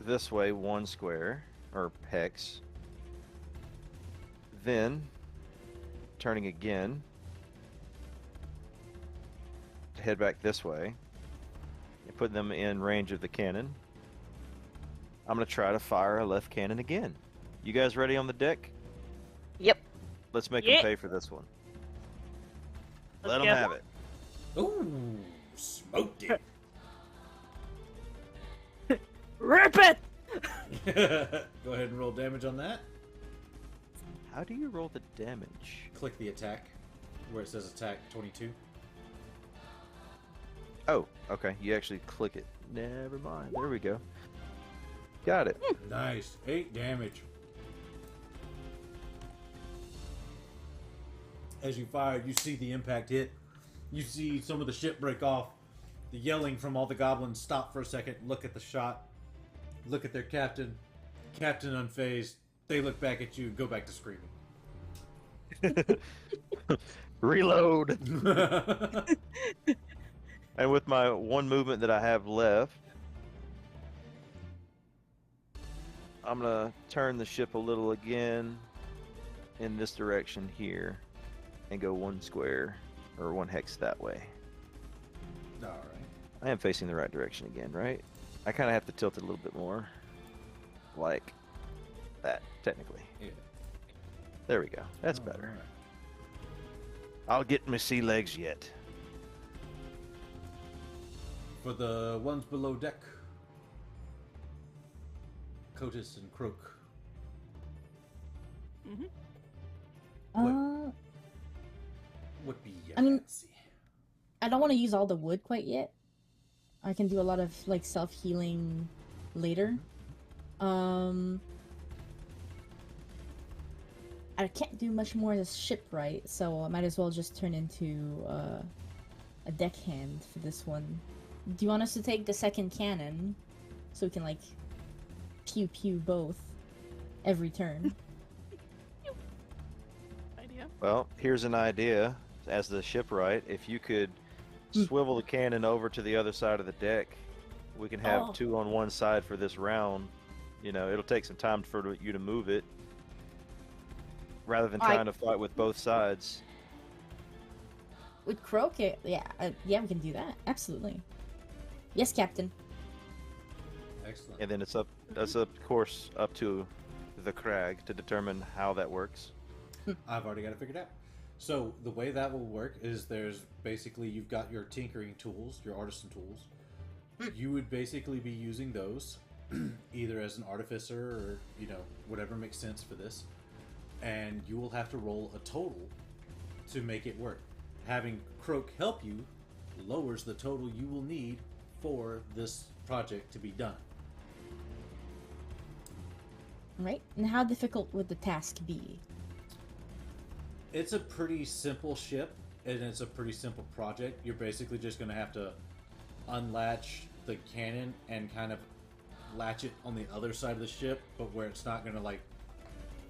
this way 1 square, or hex. Then, turning again to head back this way and put them in range of the cannon. I'm going to try to fire a left cannon again. You guys ready on the deck? Yep. Let's make Yeah. them pay for this one. Let's Let them go. have it. Ooh, smoked it. Rip it! Go ahead and roll damage on that. How do you roll the damage? Click the attack where it says attack 22. Oh, okay. You actually click it. Never mind. There we go. Got it. Nice. 8 damage. As you fire, you see the impact hit. You see some of the ship break off. The yelling from all the goblins stop for a second, look at the shot, look at their captain. Captain unfazed. They look back at you, go back to screaming. Reload. And with my one movement that I have left, I'm gonna turn the ship a little again in this direction here and go 1 square or 1 hex that way. Alright. I am facing the right direction again, right? I kind of have to tilt it a little bit more. Like that, technically. Yeah. There we go. That's better. Alright. I'll get my sea legs yet. For the ones below deck, Cotis and Croak. Uh, What be your I mean- fancy? I don't want to use all the wood quite yet. I can do a lot of like self-healing later. I can't do much more as shipwright, so I might as well just turn into a deckhand for this one. Do you want us to take the second cannon so we can like pew pew both every turn? Idea. Well, here's an idea. As the shipwright, if you could swivel the cannon over to the other side of the deck, we can have Oh. 2 on one side for this round. You know, it'll take some time for you to move it, rather than trying to fight with both sides. With Croak, yeah, yeah, we can do that. Absolutely. Yes, Captain. Excellent. And then it's up, that's of course up to the crag to determine how that works. I've already got it figured out. So the way that will work is there's basically you've got your tinkering tools, your artisan tools. You would basically be using those either as an artificer or, you know, whatever makes sense for this. And you will have to roll a total to make it work. Having Croak help you lowers the total you will need for this project to be done. Right? And how difficult would the task be? It's a pretty simple ship, and it's a pretty simple project. You're basically just going to have to unlatch the cannon and kind of latch it on the other side of the ship, but where it's not going to, like,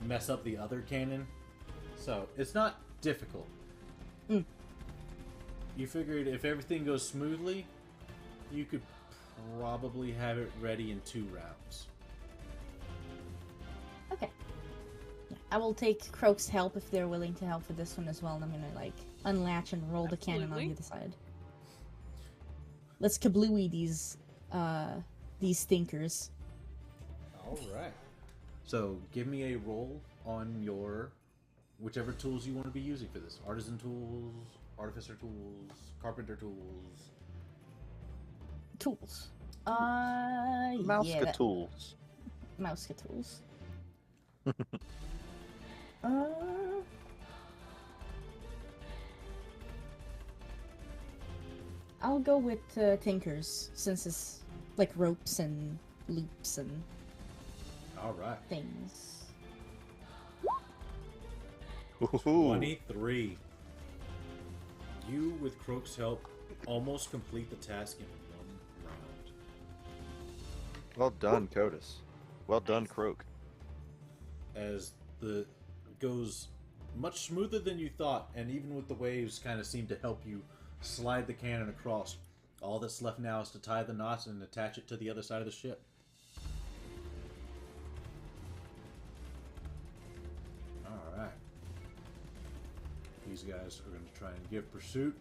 mess up the other cannon. So, it's not difficult. Mm. You figured if everything goes smoothly, you could probably have it ready in 2 rounds. Okay. Yeah. I will take Croak's help if they're willing to help with this one as well, and I'm gonna like unlatch and roll the cannon on Absolutely. the other side. Let's kablooey these stinkers. All right. So give me a roll on your whichever tools you want to be using for this. Artisan tools, artificer tools, carpenter tools. Tools. Mouse yeah, that- tools. mouse tools. I'll go with Tinkers, since it's like ropes and loops and All right. things. Ooh. 23. You, with Croak's help, almost complete the task in one round. Well done, Codus. Well done, Croak. As the goes much smoother than you thought, and even with the waves kind of seem to help you slide the cannon across. All that's left now is to tie the knots and attach it to the other side of the ship. Alright. These guys are going to try and give pursuit.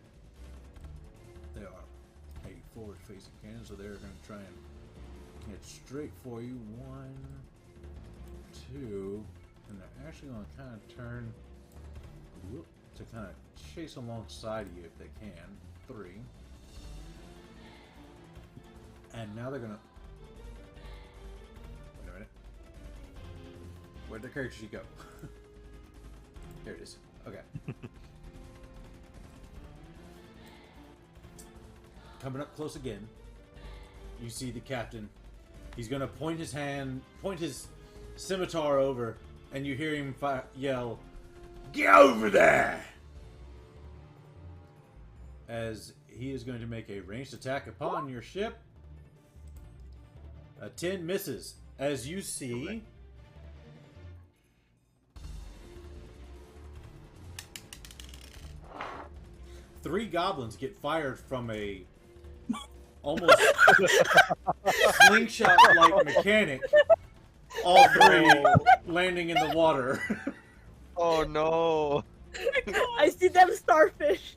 They are a forward-facing cannon, so they're going to try and get straight for you. 1, 2, and they're actually going to kind of turn to kind of chase alongside you if they can. 3. And now they're going to... Wait a minute. Where'd their character sheet go? There it is. Okay. Coming up close again, you see the captain. He's going to point his scimitar over, and you hear him yell, "Get over there!" As he is going to make a ranged attack upon your ship. A 10 misses. As you see, three goblins get fired from a almost slingshot-like mechanic. All three landing in the water. Oh no! I see them starfish.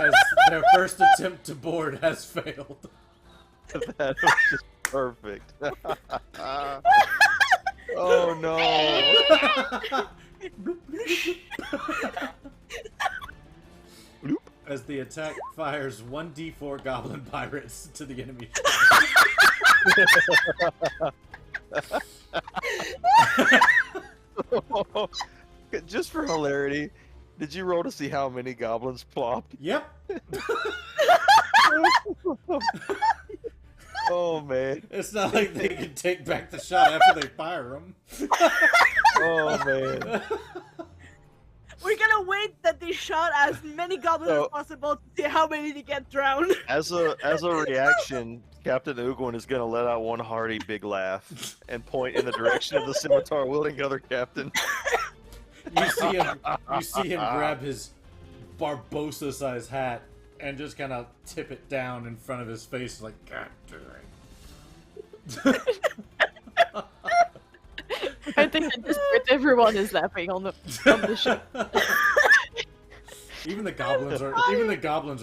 As their first attempt to board has failed. That was just perfect. Oh no! As the attack fires 1d4 goblin pirates to the enemy. Just for hilarity, did you roll to see how many goblins plopped? Yep. Oh man! It's not like they can take back the shot after they fire them. Oh man! We're gonna wait that they shot as many goblins as possible to see how many they get drowned. As a reaction, Captain Ugwin is gonna let out one hearty big laugh and point in the direction of the scimitar wielding other captain. You see him grab his Barbosa-sized hat and just kind of tip it down in front of his face, like, God damn it. I think at this point everyone is laughing on the ship. Even the goblins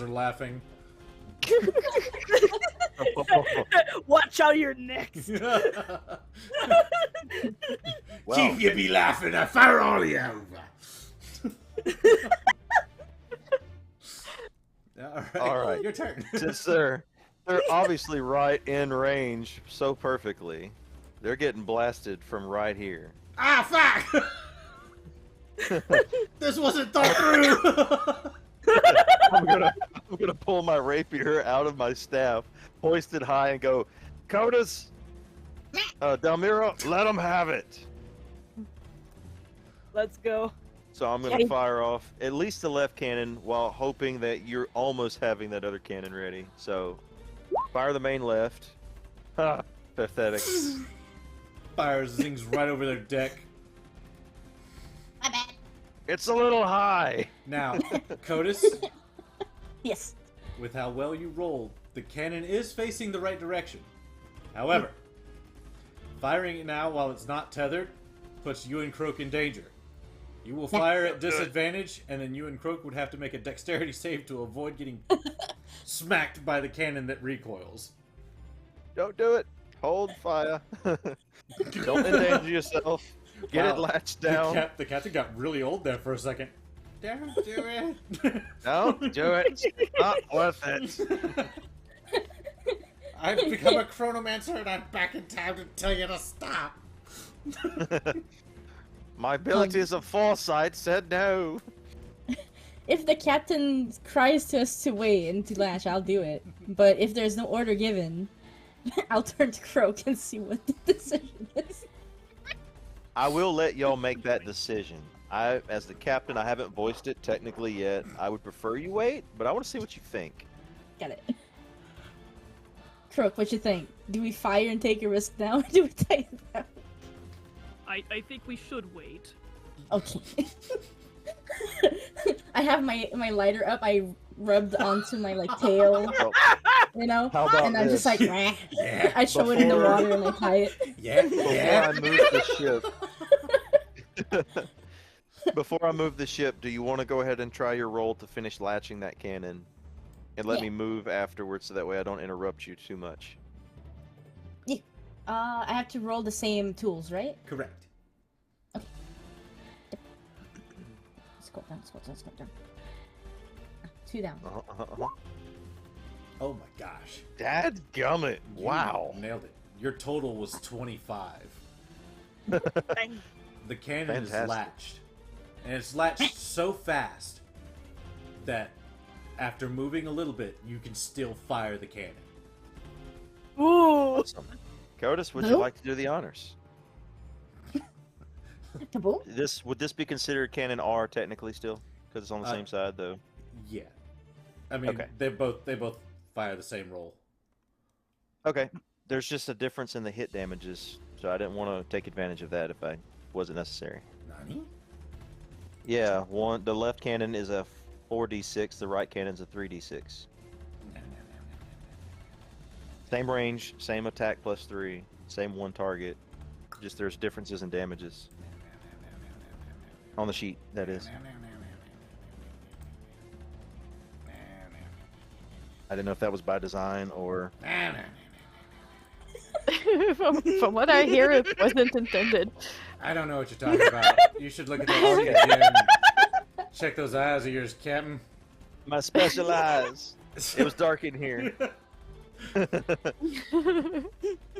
are laughing. Watch out your necks. Wow. Keep you be laughing, I fire all of you over. All right. Your turn. Since they're obviously right in range so perfectly, they're getting blasted from right here. Ah, fuck! This wasn't thought through! I'm gonna pull my rapier out of my staff, hoist it high, and go, Codus, Delmiro, let them have it. Let's go. So I'm gonna fire off at least the left cannon while hoping that you're almost having that other cannon ready. So fire the main left. Ha! Pathetic. Fires zings right over their deck. My bad. It's a little high. Now, Codus, Yes. with how well you rolled, the cannon is facing the right direction. However, firing it now while it's not tethered puts you and Croak in danger. You will fire at disadvantage, and then you and Croak would have to make a dexterity save to avoid getting smacked by the cannon that recoils. Don't do it. Hold fire. Don't endanger yourself. Get it latched down. The captain got really old there for a second. Don't do it. Don't do it. It's not worth it. I've become a chronomancer, and I'm back in time to tell you to stop. My abilities of foresight said no. If the captain cries to us to wait and to latch, I'll do it. But if there's no order given, I'll turn to Croak and see what the decision is. I will let y'all make that decision. As the captain, I haven't voiced it technically yet. I would prefer you wait, but I want to see what you think. Got it. Croak, what you think? Do we fire and take a risk now, or do we take it down? I think we should wait. Okay. I have my lighter up. I rubbed onto my tail, you know, How about and I'm just like, Yeah. I show it in the water and I tie it. Yeah. Before I move the ship, do you want to go ahead and try your roll to finish latching that cannon, and let Yeah. me move afterwards, so that way I don't interrupt you too much? I have to roll the same tools, right? Correct. Let's go down. Let's go down. 2 down. Oh my gosh. Dadgummit! You Wow. nailed it. Your total was 25. Bang. The cannon is Fantastic. latched. And it's latched so fast that after moving a little bit, you can still fire the cannon. Ooh. Awesome. Codus, would you Hello? like to do the honors? Kaboom. Would this be considered cannon R technically still? Because it's on the Uh, same side though. Yeah. I mean, Okay. they both fire the same roll. Okay. There's just a difference in the hit damages, so I didn't want to take advantage of that if I wasn't necessary. Nani? Yeah, the left cannon is a 4d6, the right cannon's a 3d6. Same range, same attack plus 3, same one target. Just there's differences in damages. On the sheet, that is. I didn't know if that was by design or... From what I hear, it wasn't intended. I don't know what you're talking about. You should look at that sheet again. And check those eyes of yours, Captain. My special eyes. It was dark in here.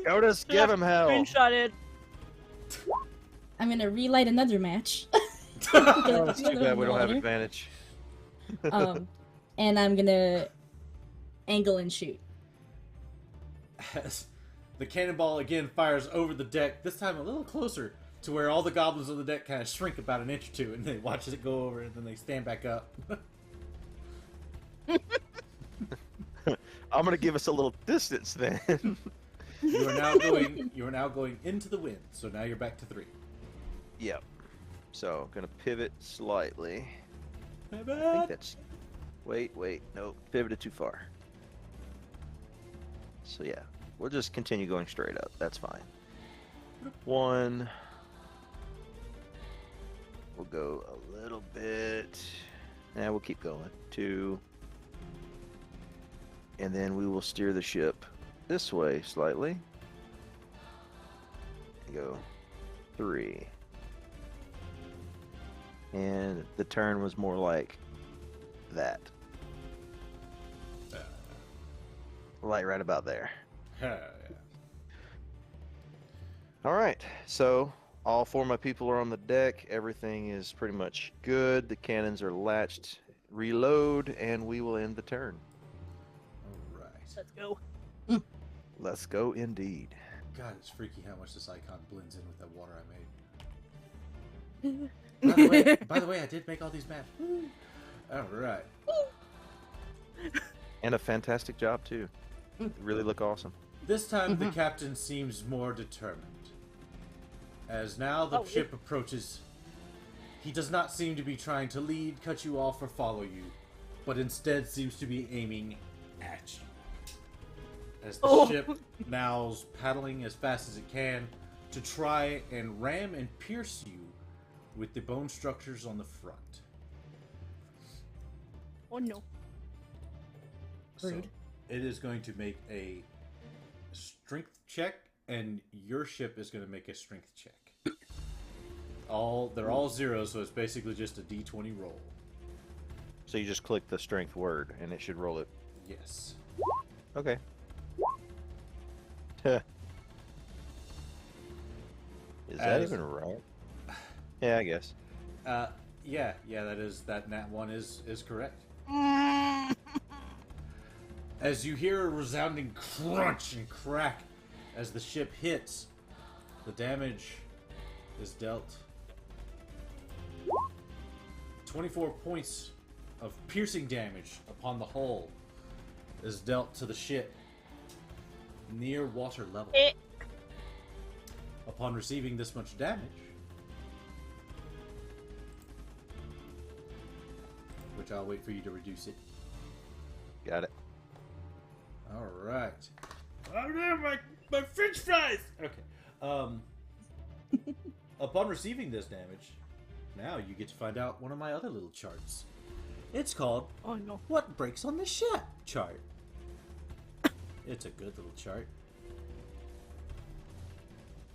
Codus, give him hell. Screenshotted. I'm gonna relight another match. Oh, it's too bad we don't have advantage. And I'm gonna angle and shoot. As the cannonball again fires over the deck, this time a little closer to where all the goblins on the deck kind of shrink about an inch or two, and they watch it go over, and then they stand back up. I'm gonna give us a little distance then. You are now going into the wind, so now you're back to 3. Yep. So gonna pivot slightly. I think Pivot. that's. Wait, nope. Pivoted too far. So yeah, we'll just continue going straight up. That's fine. 1. We'll go a little bit. And we'll keep going. 2. And then we will steer the ship this way slightly. Go 3. And the turn was more like that. Like right about there. Alright, so all 4 of my people are on the deck. Everything is pretty much good. The cannons are latched. Reload, and we will end the turn. Alright. Let's go. Let's go indeed. God, it's freaky how much this icon blends in with that water I made. By the way, I did make all these maps. Alright. And a fantastic job, too. They really look awesome. This time the captain seems more determined. As now the ship approaches, he does not seem to be trying to lead, cut you off, or follow you, but instead seems to be aiming at you. as the ship now's paddling as fast as it can to try and ram and pierce you with the bone structures on the front. Oh no. So Rude. it is going to make a strength check, and your ship is going to make a strength check. They're all zeros, so it's basically just a D20 roll. So you just click the strength word, and it should roll it. Yes. Okay. Is that As- even right? Yeah, I guess. That nat one is correct. As you hear a resounding crunch and crack as the ship hits, the damage is dealt. 24 points of piercing damage upon the hull is dealt to the ship near water level. Upon receiving this much damage, which I'll wait for you to reduce it. Got it. All right. Oh no, my French fries. Okay. Upon receiving this damage, now you get to find out one of my other little charts. It's called Oh no. "What Breaks on the Ship" chart. It's a good little chart.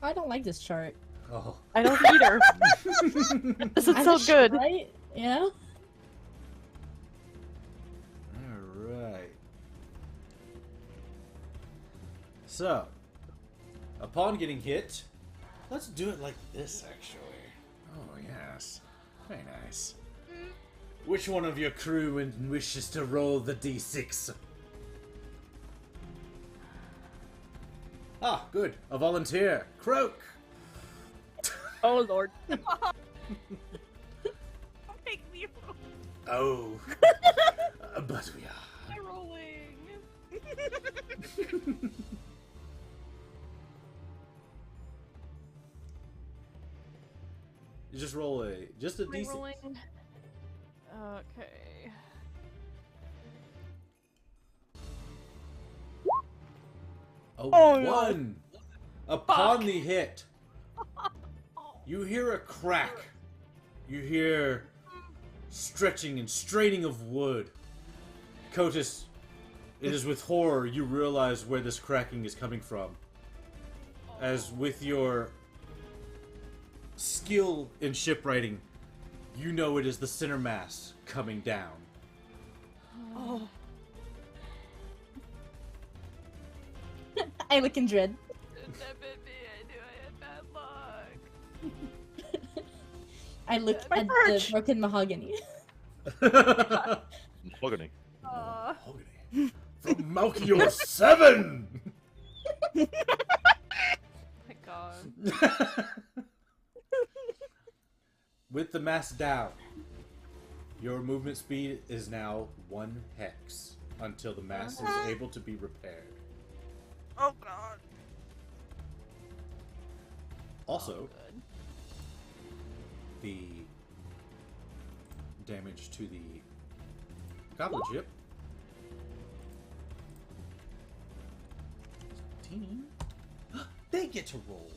I don't like this chart. Oh. I don't either. This is so good. Right? Yeah. All right. So, upon getting hit, let's do it like this, actually. Oh, yes. Very nice. Which one of your crew wishes to roll the d6? Ah, good. A volunteer. Croak. Oh lord. Don't make me Oh. But we are. rolling. You just roll just a Am I d6. rolling? Okay. Oh, no. one. Upon the hit, you hear a crack. You hear stretching and straining of wood. Kotis, it is with horror you realize where this cracking is coming from. As with your skill in shipwriting, you know it is the center mass coming down. Oh. I look in dread. I look My at perch. the broken mahogany. Mahogany. Mahogany. From Malchior 7! My god. With the mass down, your movement speed is now 1 hex until the mass is able to be repaired. Oh god. Also, Good. the damage to the goblin ship. 17. They get to roll.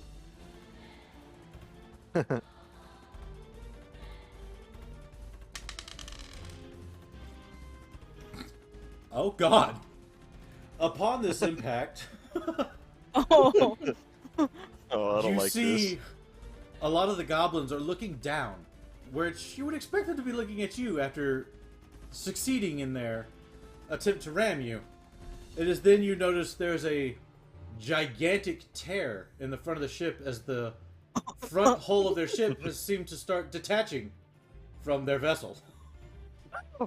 Oh god. Upon this impact, Oh. Oh, I don't you like see this. a lot of the goblins are looking down, which you would expect them to be looking at you after succeeding in their attempt to ram you. It is then you notice there's a gigantic tear in the front of the ship as the front hull of their ship has seemed to start detaching from their vessel.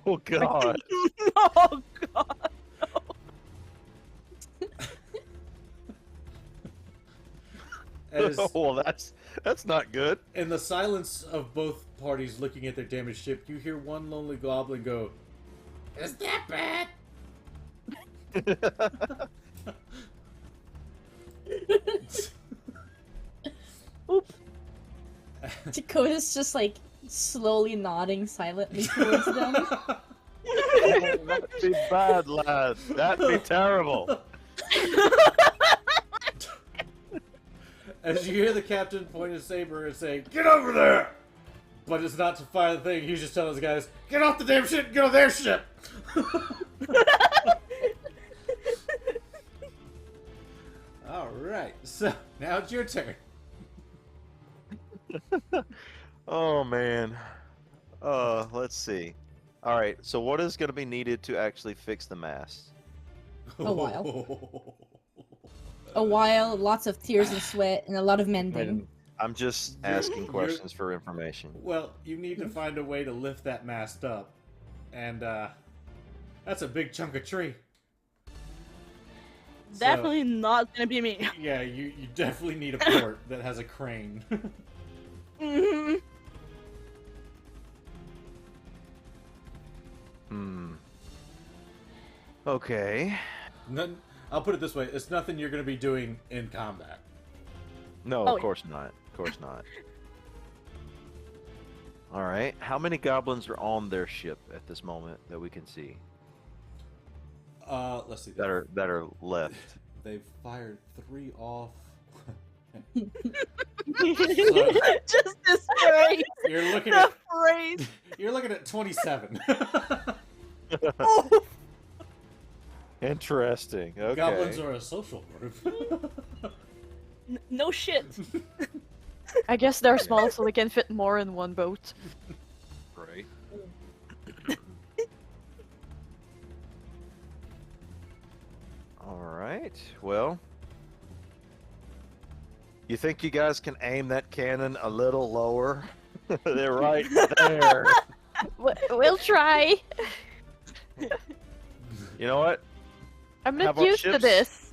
Oh god. Oh god. As Well, that's not good. in the silence of both parties looking at their damaged ship, you hear one lonely goblin go, "Is that bad?" Oop. Dakota's just like slowly nodding silently towards them. That'd be bad, lad. That'd be terrible. As you hear the captain point his saber and say, "Get over there!" But it's not to fire the thing. He's just telling his guys, "Get off the damn ship and get on their ship!" Alright, so now it's your turn. Oh man. Let's see. All right. So what is going to be needed to actually fix the mast? A while. A while, lots of tears and sweat, and a lot of mending. I'm just asking questions for information. Well, you need to find a way to lift that mast up. And, that's a big chunk of tree. So, Definitely not gonna be me. yeah, you definitely need a port that has a crane. Mhm. Okay. None, I'll put it this way, it's nothing you're going to be doing in combat. No, Oh, of course not. Of course not. All right. How many goblins are on their ship at this moment that we can see? Let's see. That are left. They've fired 3 off. Just this phrase. You're looking The at phrase. you're looking at 27. Oh, Interesting. Okay. Goblins are a social group. no shit. I guess they're small, so they can fit more in one boat. Right. All right. Well, you think you guys can aim that cannon a little lower? They're right there. We'll try. You know what? I'm Have not our used to ships- this.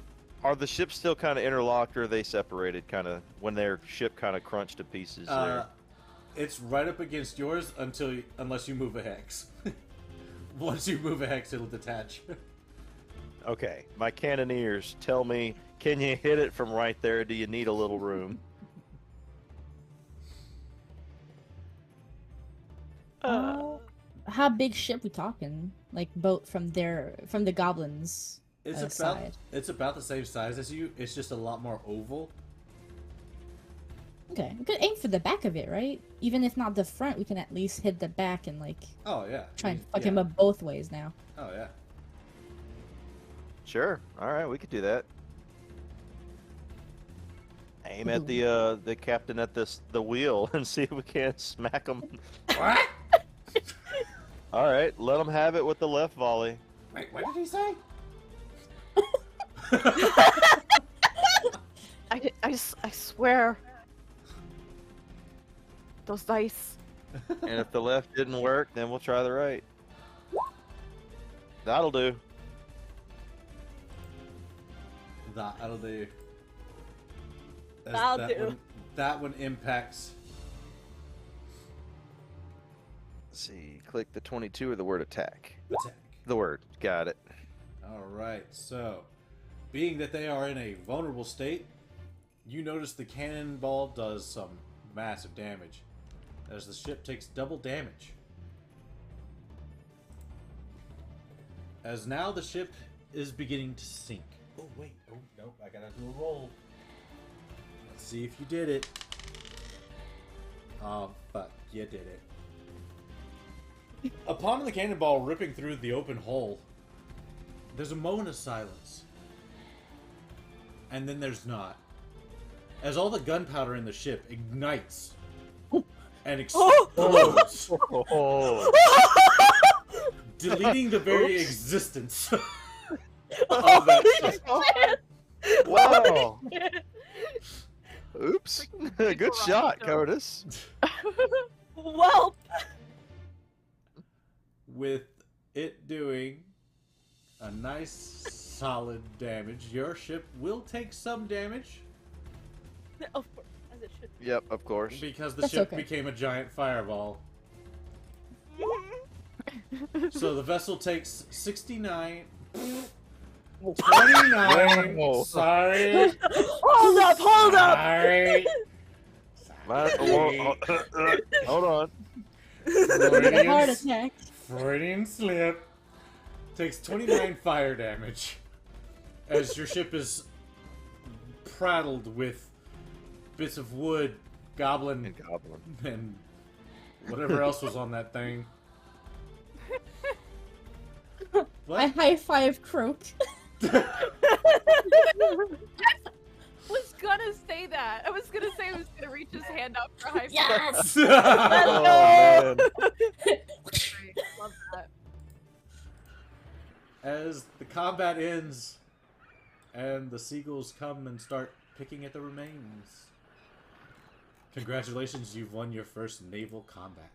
Are the ships still kind of interlocked, or are they separated? Kind of when their ship kind of crunched to pieces. There. It's right up against yours unless you move a hex. Once you move a hex, it'll detach. Okay, my cannoneers, tell me, can you hit it from right there? Or do you need a little room? How big ship we talking? Like boat from the goblins. It's Side. about the same size as you. It's just a lot more oval. Okay, we could aim for the back of it, right? Even if not the front, we can at least hit the back and like Oh yeah. try and fuck Yeah. him up both ways now. Oh yeah. Sure. All right, we could do that. Aim at the captain at the wheel and see if we can't smack him. What? All right, let him have it with the left volley. Wait, what did he say? I swear. Those dice. And if the left didn't work, then we'll try the right. That'll do. That'll do. That'll do. That one impacts. Let's see, click the 22 or the word attack. Attack. The word, got it. Alright, so being that they are in a vulnerable state, you notice the cannonball does some massive damage as the ship takes double damage. As now the ship is beginning to sink. Oh wait, oh nope, I gotta do a roll. Let's see if you did it. Oh fuck, you did it. Upon the cannonball ripping through the open hole, there's a moment of silence. And then there's not. As all the gunpowder in the ship ignites and explodes, Oh, deleting the very Oops. existence of that ship. wow. Oops. Big Good shot, Veronica. Curtis. Well, With it doing a nice solid damage, your ship will take some damage of course, as it should. Yep, of course. because the That's ship okay. became a giant fireball. be. So the vessel takes 69. 29. Whoa. Sorry. Hold up, hold up. Sorry. Hold on. A heart Freudian, attack. Freudian slip. Takes 29 fire damage as your ship is prattled with bits of wood, goblin, And goblin. and whatever else was on that thing. I What? high five Croak. Was gonna say that. I was gonna say I was gonna reach his hand out for a high five. Yes! Oh, man. Great, love that. As the combat ends and the seagulls come and start picking at the remains. Congratulations, you've won your first naval combat.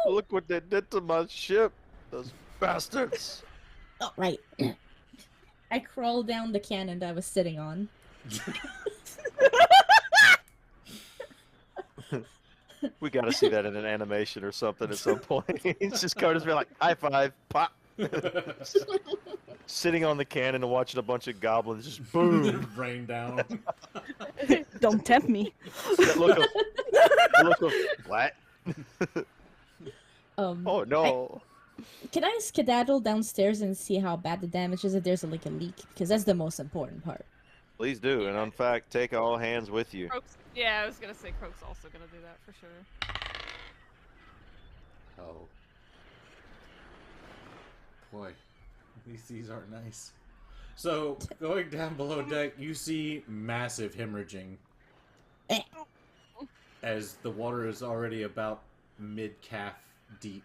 Look what they did to my ship. Those bastards. Oh, right. I crawled down the cannon that I was sitting on. We gotta see that in an animation or something at some point. It's just Curtis be like, high five, pop. Sitting on the cannon and watching a bunch of goblins just boom. Rain down. Don't tempt me. That look of what? Oh no. Can I skedaddle downstairs and see how bad the damage is if there's like a leak? Because that's the most important part. Please do, and in fact, take all hands with you. Yeah, I was gonna say Croak's also gonna do that for sure. Oh. Boy, these seas aren't nice. So, going down below deck, you see massive hemorrhaging. Eh. As the water is already about mid-calf deep.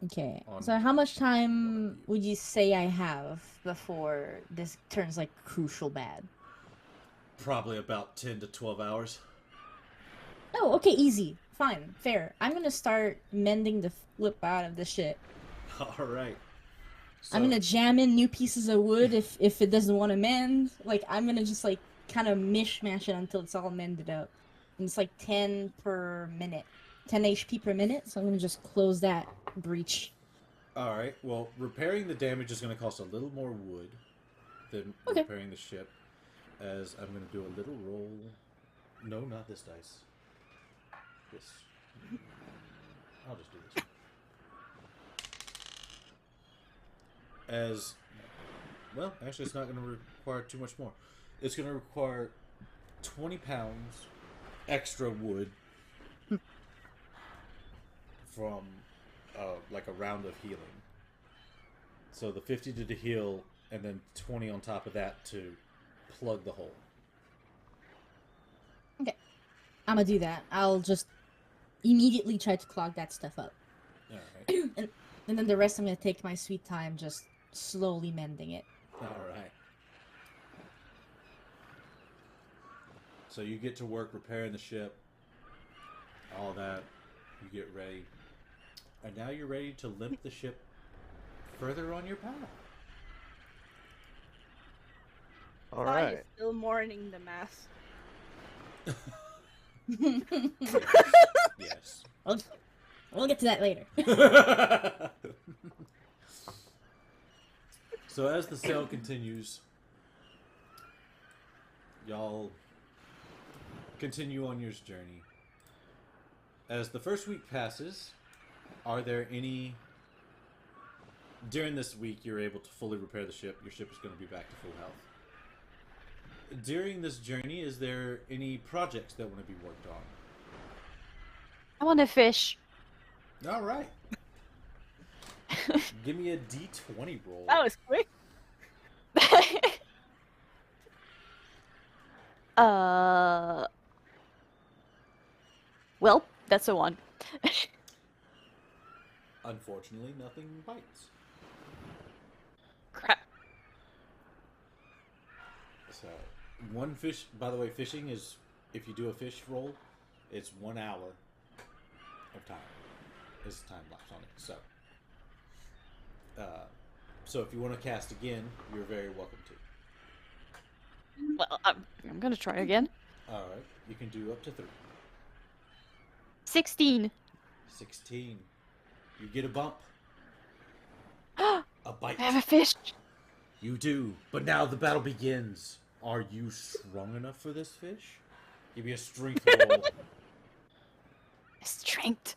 Okay, On- so how much time would you say I have before this turns like crucial bad? Probably about 10 to 12 hours. Oh, okay, easy. Fine, fair. I'm gonna start mending the flip out of the shit. Alright. I'm gonna jam in new pieces of wood if it doesn't want to mend. Like, I'm gonna just like kind of mishmash it until it's all mended up. And it's like 10 per minute. 10 HP per minute, so I'm gonna just close that breach. Alright, well, repairing the damage is going to cost a little more wood than Okay. repairing the ship. As I'm going to do a little roll. No, not this dice. This. I'll just do this. As. Well, actually, it's not going to require too much more. It's going to require 20 pounds extra wood from like a round of healing. So the 50 to heal, and then 20 on top of that to plug the hole. I'm gonna do that. I'll just immediately try to clog that stuff up. Alright. And then the rest I'm gonna take my sweet time just slowly mending it. Alright. So you get to work repairing the ship. All that. You get ready. And now you're ready to limp the ship further on your path. All I right. is still mourning the mass. Yes. We'll get to that later. So as the sail continues, y'all continue on your journey. As the first week passes, are there any... During this week, you're able to fully repair the ship. Your ship is going to be back to full health. During this journey, is there any projects that want to be worked on? I want to fish. All right. Give me a D20 roll. That was quick. Well, that's a 1. Unfortunately, nothing bites. Crap. So, one fish, by the way, fishing is, if you do a fish roll, it's 1 hour of time. Is time lapse on it. So if you want to cast again, you're very welcome to. Well, I'm gonna try again. Alright, you can do up to 3. 16. 16. You get a bump. I A bite. have a fish. You do, but now the battle begins. Are you strong enough for this fish? Give me a strength roll. Strength.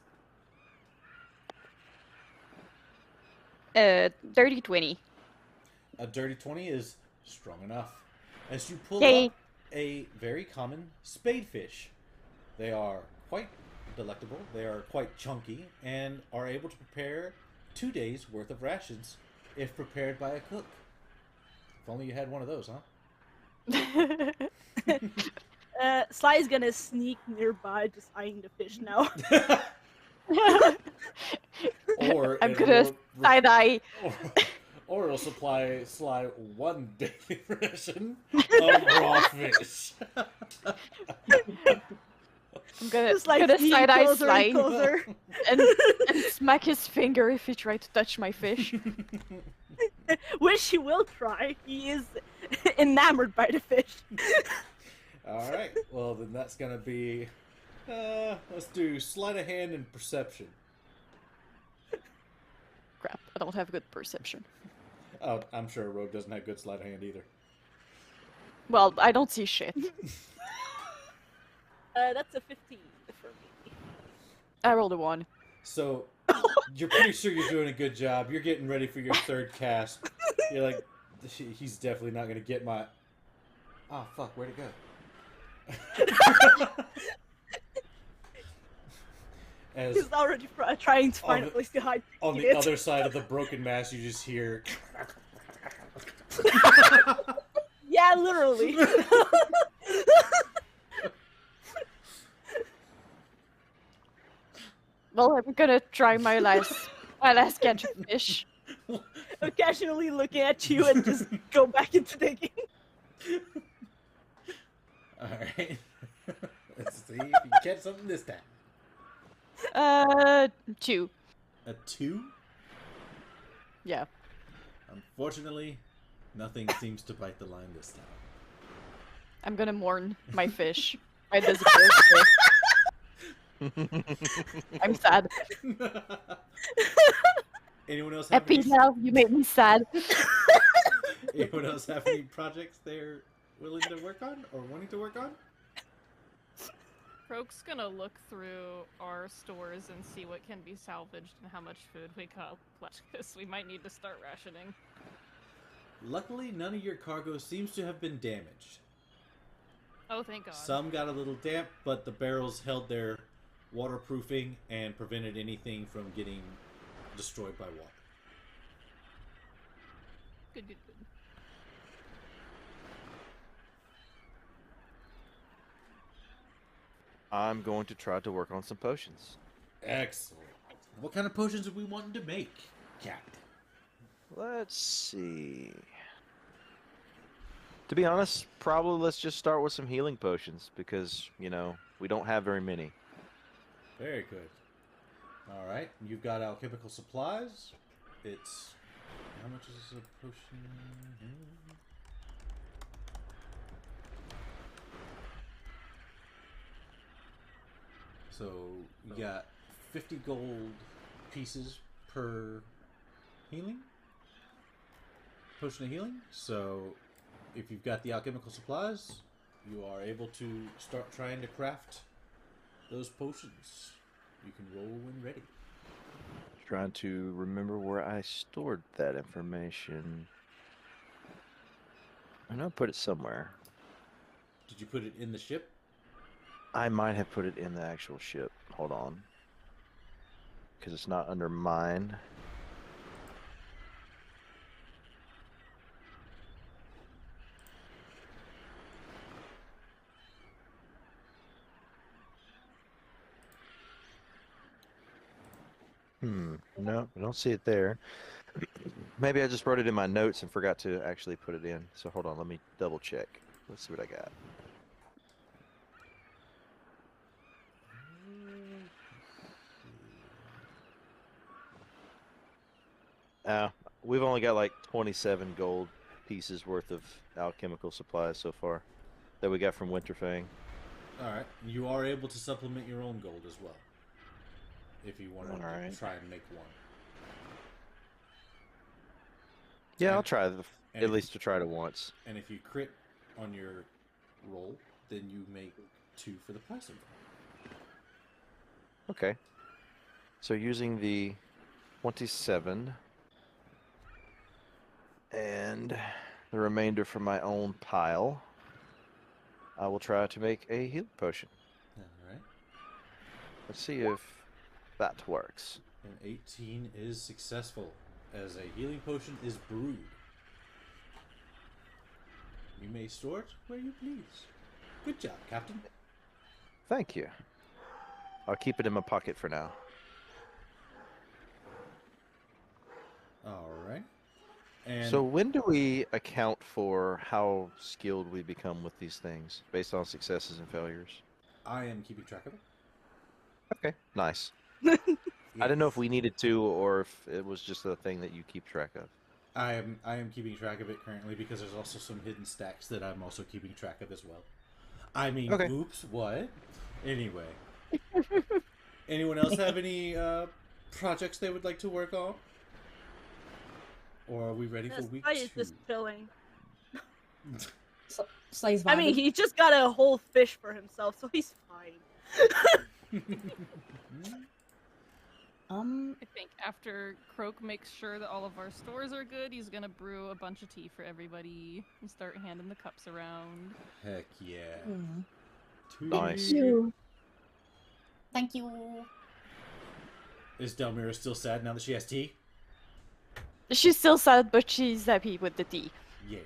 30-20. A dirty 20 is strong enough. As you pull Yay. up a very common spadefish. They are quite delectable, they are quite chunky, and are able to prepare 2 days' worth of rations if prepared by a cook. If only you had one of those, huh? Sly's gonna sneak nearby, just eyeing the fish now. Or I'm it gonna will- side eye. or it'll supply Sly one daily ration of raw fish. I'm gonna, Just like gonna sneaking side eye closer and Sly closer. and smack his finger if he tried to touch my fish. Which he will try. He is enamored by the fish. Alright, well then that's gonna be... let's do sleight of hand and perception. Crap, I don't have good perception. Oh, I'm sure Rogue doesn't have good sleight of hand either. Well, I don't see shit. That's a 15 for me. I rolled a 1. So, you're pretty sure you're doing a good job. You're getting ready for your third cast. You're like, he's definitely not gonna get my... Oh, fuck, where'd it go? As He's already trying to find a the- place to hide. on Eat the it. other side of the broken mast, you just hear... Yeah, literally. Well, I'm gonna try my last catch of fish. Occasionally looking at you and just go back into digging. Alright. Let's see if you catch something this time. 2. A 2? Yeah. Unfortunately, nothing seems to bite the line this time. I'm gonna mourn my fish. My disappeared fish. I'm sad. Anyone else have Happy any, now, you made me sad. anyone else have any projects they're willing to work on or wanting to work on? Croak's gonna look through our stores and see what can be salvaged and how much food we got left, because we might need to start rationing. Luckily, none of your cargo seems to have been damaged. Oh, thank God. Some got a little damp, but the barrels held their waterproofing and prevented anything from getting destroyed by water. Good, good, good. I'm going to try to work on some potions. Excellent. What kind of potions are we wanting to make, Captain? Let's see. To be honest, probably let's just start with some healing potions because, you know, we don't have very many. Very good. Alright, you've got alchemical supplies. It's... How much is a potion? So, you got 50 gold pieces per healing? Potion of healing. So, if you've got the alchemical supplies, you are able to start trying to craft those potions. You can roll when ready. Trying to remember where I stored that information. I know I put it somewhere. Did you put it in the ship? I might have put it in the actual ship. Hold on. Because it's not under mine. No, I don't see it there. Maybe I just wrote it in my notes and forgot to actually put it in. So hold on, let me double check. Let's see what I got. We've only got like 27 gold pieces worth of alchemical supplies so far that we got from Winterfang. Alright. You are able to supplement your own gold as well. If you want to Alright. try and make one. Yeah, I'll And- try and at if- least to try it once. And if you crit on your roll, then you make 2 for the price of one. Okay. So using the 27 And the remainder from my own pile, I will try to make a healing potion. All right. Let's see if that works. And 18 is successful, as a healing potion is brewed. You may store it where you please. Good job, Captain. Thank you. I'll keep it in my pocket for now. All right. And So when do we account for how skilled we become with these things, based on successes and failures? I am keeping track of it. Okay, nice. I didn't know if we needed to, or if it was just a thing that you keep track of. I am keeping track of it currently because there's also some hidden stacks that I'm also keeping track of as well. I mean, Okay. oops, what? Anyway. Anyone else have any projects they would like to work on? Or are we ready for week Sly 2? is just chilling. Slice I mean, he just got a whole fish for himself, so he's fine. I think after Croak makes sure that all of our stores are good, he's gonna brew a bunch of tea for everybody and start handing the cups around. Heck yeah. Nice. Thank you. Is Delmira still sad now that she has tea? She's still sad, but she's happy with the tea. Yay.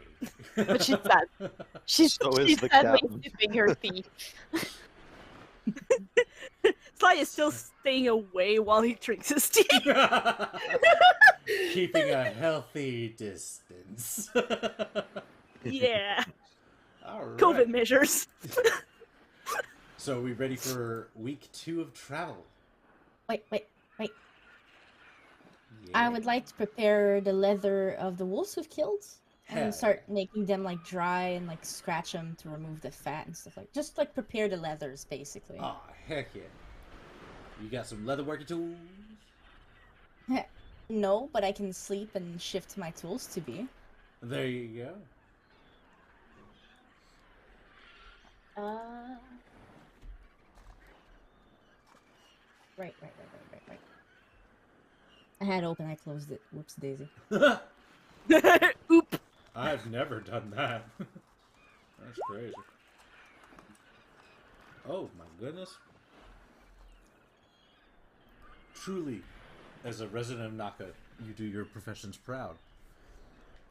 But she's sad. She's So is the sadly captain. sipping her tea. Sly is still staying away while he drinks his tea. Keeping a healthy distance. Yeah. All right. COVID measures. So are we ready for week 2 of travel? Wait. Yeah. I would like to prepare the leather of the wolves we've killed Hell and start making them like dry and like scratch them to remove the fat and stuff like. Just like prepare the leathers basically. Oh, heck yeah. You got some leather working tools? No, but I can sleep and shift my tools to be. There you go. Right. I had it open, I closed it. Whoops daisy. Oop. I've never done that. That's crazy. Oh my goodness. Truly, as a resident of Naka, you do your professions proud.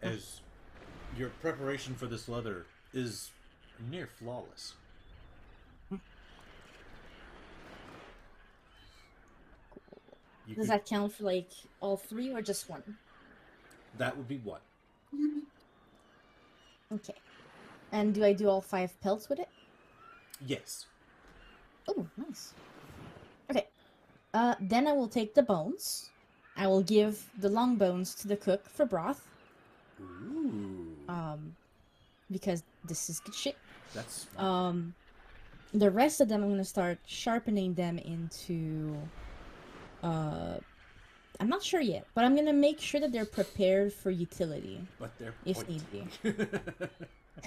As your preparation for this leather is near flawless. You Does could- that count for like all 3 or just 1? That would be 1. Okay. And do I do all 5 pelts with it? Yes. Oh, nice. Okay. Then I will take the bones. I will give the long bones to the cook for broth. Ooh. Because this is good shit. That's smart. The rest of them I'm gonna start sharpening them into. I'm not sure yet, but I'm gonna make sure that they're prepared for utility But they're if pointy. need be.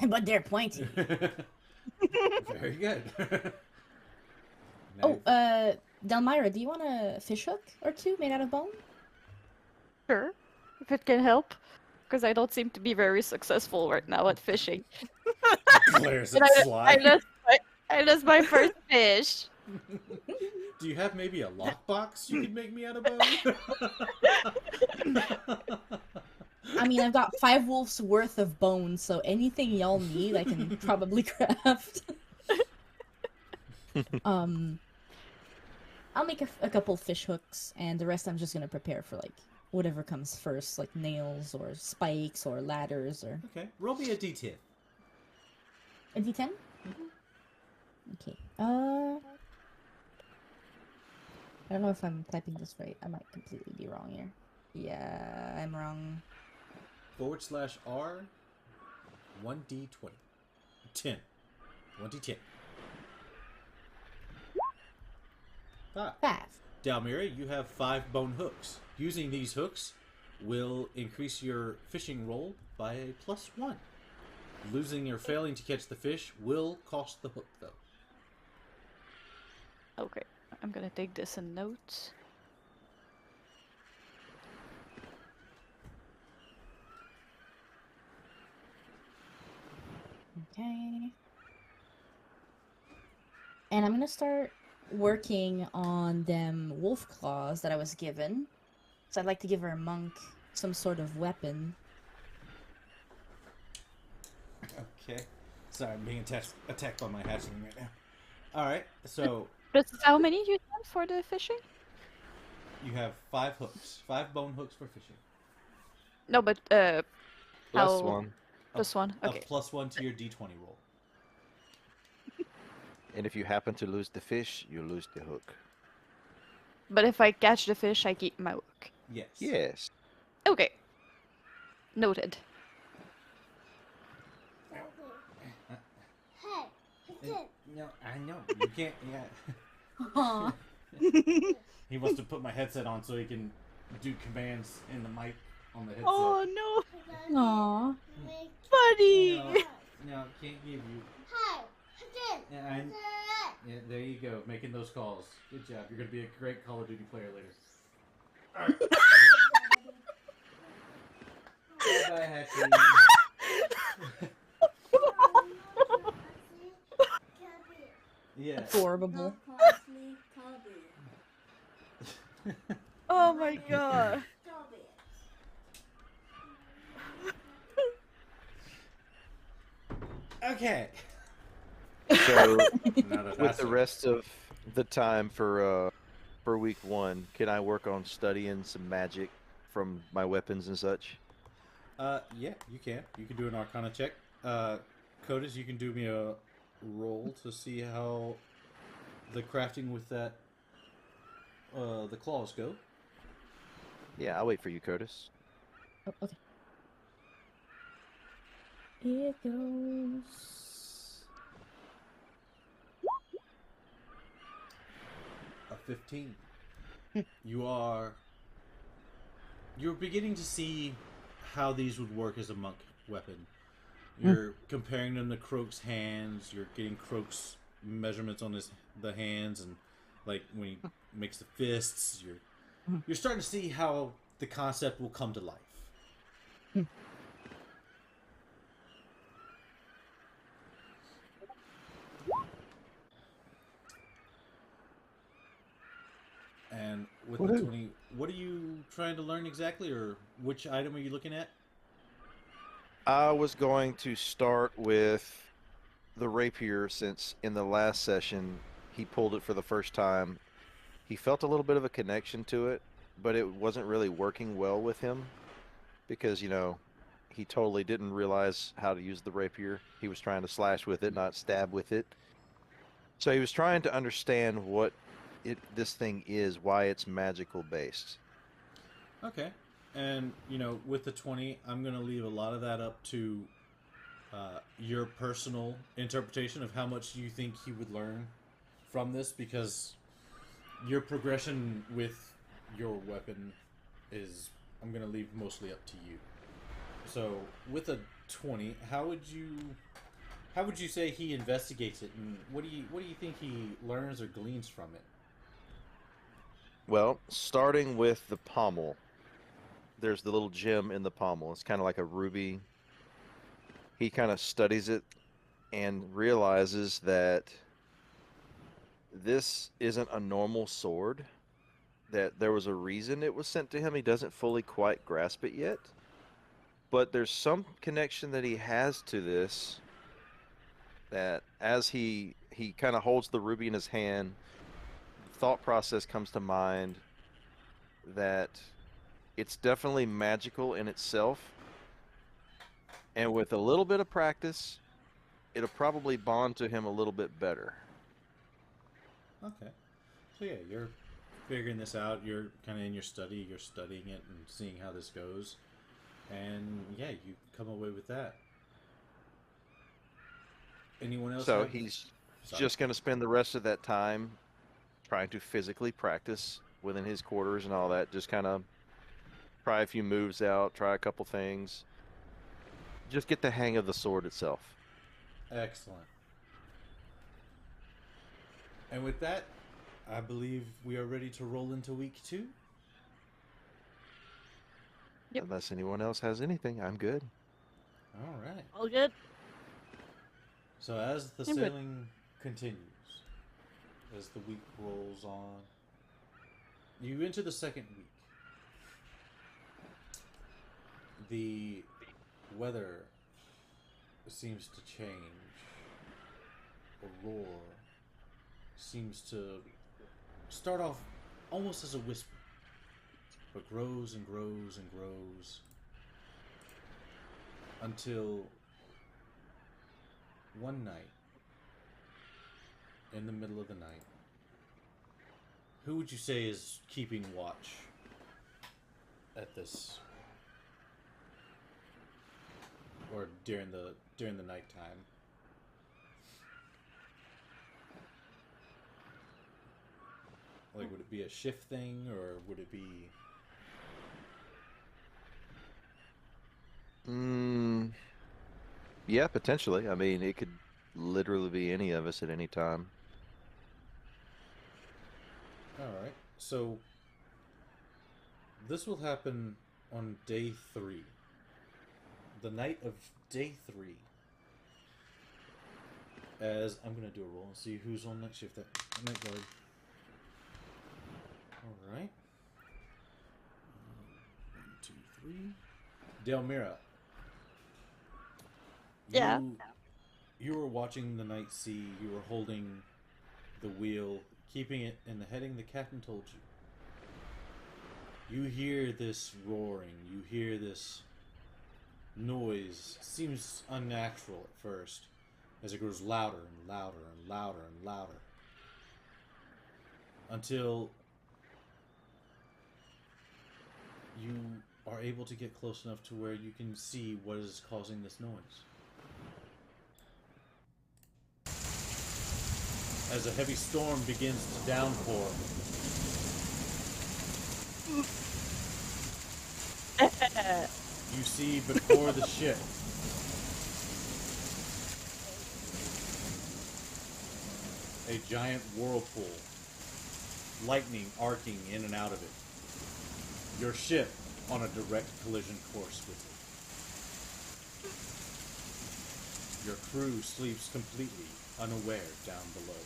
But they're pointy. Very good. Oh, Delmira, do you want a fish hook or 2 made out of bone? Sure, if it can help. Because I don't seem to be very successful right now at fishing. Glares And at I Sly. lost my first fish. Do you have maybe a lockbox you could make me out of bone? I mean, I've got 5 wolves worth of bones, so anything y'all need, I can probably craft. I'll make a couple fish hooks, and the rest I'm just gonna prepare for like whatever comes first, like nails or spikes or ladders or Okay, roll me a d10. a D10. Okay. I don't know if I'm typing this right. I might completely be wrong here. Yeah, I'm wrong. /R 1d20. 10. 1d10. 5. 5. Dalmira, you have 5 bone hooks. Using these hooks will increase your fishing roll by a +1. Losing or failing to catch the fish will cost the hook, though. Okay, I'm gonna take this in notes. Okay. And I'm gonna start working on them wolf claws that I was given. So I'd like to give our monk some sort of weapon. Okay. Sorry, I'm being attacked by my hatchling right now. All right. So This is how many you have for the fishing? you have 5 hooks, 5 bone hooks for fishing. No, but Plus how? one. Just one. A Okay. +1 to your d20 roll. And if you happen to lose the fish, you lose the hook. But if I catch the fish, I keep my hook. Yes. Yes. Okay. Noted. No, I know you can't. Yeah. Aw. He wants to put my headset on so he can do commands in the mic on the headset. Oh no, Aw. buddy! No, can't give you. Yeah, yeah, there you go, making those calls. Good job. You're gonna be a great Call of Duty player later. All right. Bye, Hatchie. Yeah. Adorable. Oh my god. Okay. So Now that with that's the rest of the time for week 1, can I work on studying some magic from my weapons and such? Yeah, you can. You can do an Arcana check. Codis, you can do me a roll to see how the crafting with that, the claws go. Yeah, I'll wait for you, Curtis. Oh, okay. It goes. A 15. You're beginning to see how these would work as a monk weapon. You're comparing them to Croak's hands. You're getting Croak's measurements on the hands, and like when he makes the fists. You're starting to see how the concept will come to life. And with the 20, what are you trying to learn exactly, or which item are you looking at? I was going to start with the rapier, since in the last session he pulled it for the first time. He felt a little bit of a connection to it, but it wasn't really working well with him because, he totally didn't realize how to use the rapier. He was trying to slash with it, not stab with it. So he was trying to understand what this thing is, why it's magical based. Okay. And, with the 20, I'm going to leave a lot of that up to your personal interpretation of how much you think he would learn from this, because your progression with your weapon is, I'm going to leave mostly up to you. So, with a 20, how would you say he investigates it, and what do you think he learns or gleans from it? Well, starting with the pommel, there's the little gem in the pommel. It's kind of like a ruby. He kind of studies it and realizes that this isn't a normal sword, that there was a reason it was sent to him. He doesn't fully quite grasp it yet, but there's some connection that he has to this, that as he kind of holds the ruby in his hand, thought process comes to mind that it's definitely magical in itself, and with a little bit of practice, it'll probably bond to him a little bit better. Okay. So yeah, you're figuring this out. You're kind of in your study. You're studying it and seeing how this goes. And yeah, you come away with that. Anyone else? So he's just going to spend the rest of that time trying to physically practice within his quarters and all that. Just kind of try a few moves out, try a couple things. Just get the hang of the sword itself. Excellent. And with that, I believe we are ready to roll into week 2. Yep. Unless anyone else has anything, I'm good. All right. All good. So as the Yeah, but- sailing continues, as the week rolls on, you enter the second week. The weather seems to change. A roar seems to start off almost as a whisper, but grows and grows and grows until one night, in the middle of the night, who would you say is keeping watch at this, or during the nighttime? Like, would it be a shift thing, or would it be? Yeah, potentially. I mean, it could literally be any of us at any time. Alright, so this will happen on day 3. The night of day 3. As I'm going to do a roll and see who's on night shift at night guard. Alright. 1, 2, 3. Delmira. Yeah. You were watching the night sea. You were holding the wheel, keeping it in the heading the captain told you. You hear this roaring. You hear this noise. Seems unnatural at first, as it grows louder and louder and louder and louder, until you are able to get close enough to where you can see what is causing this noise. As a heavy storm begins to downpour, you see before the ship a giant whirlpool, lightning arcing in and out of it. Your ship on a direct collision course with it. Your crew sleeps completely unaware down below.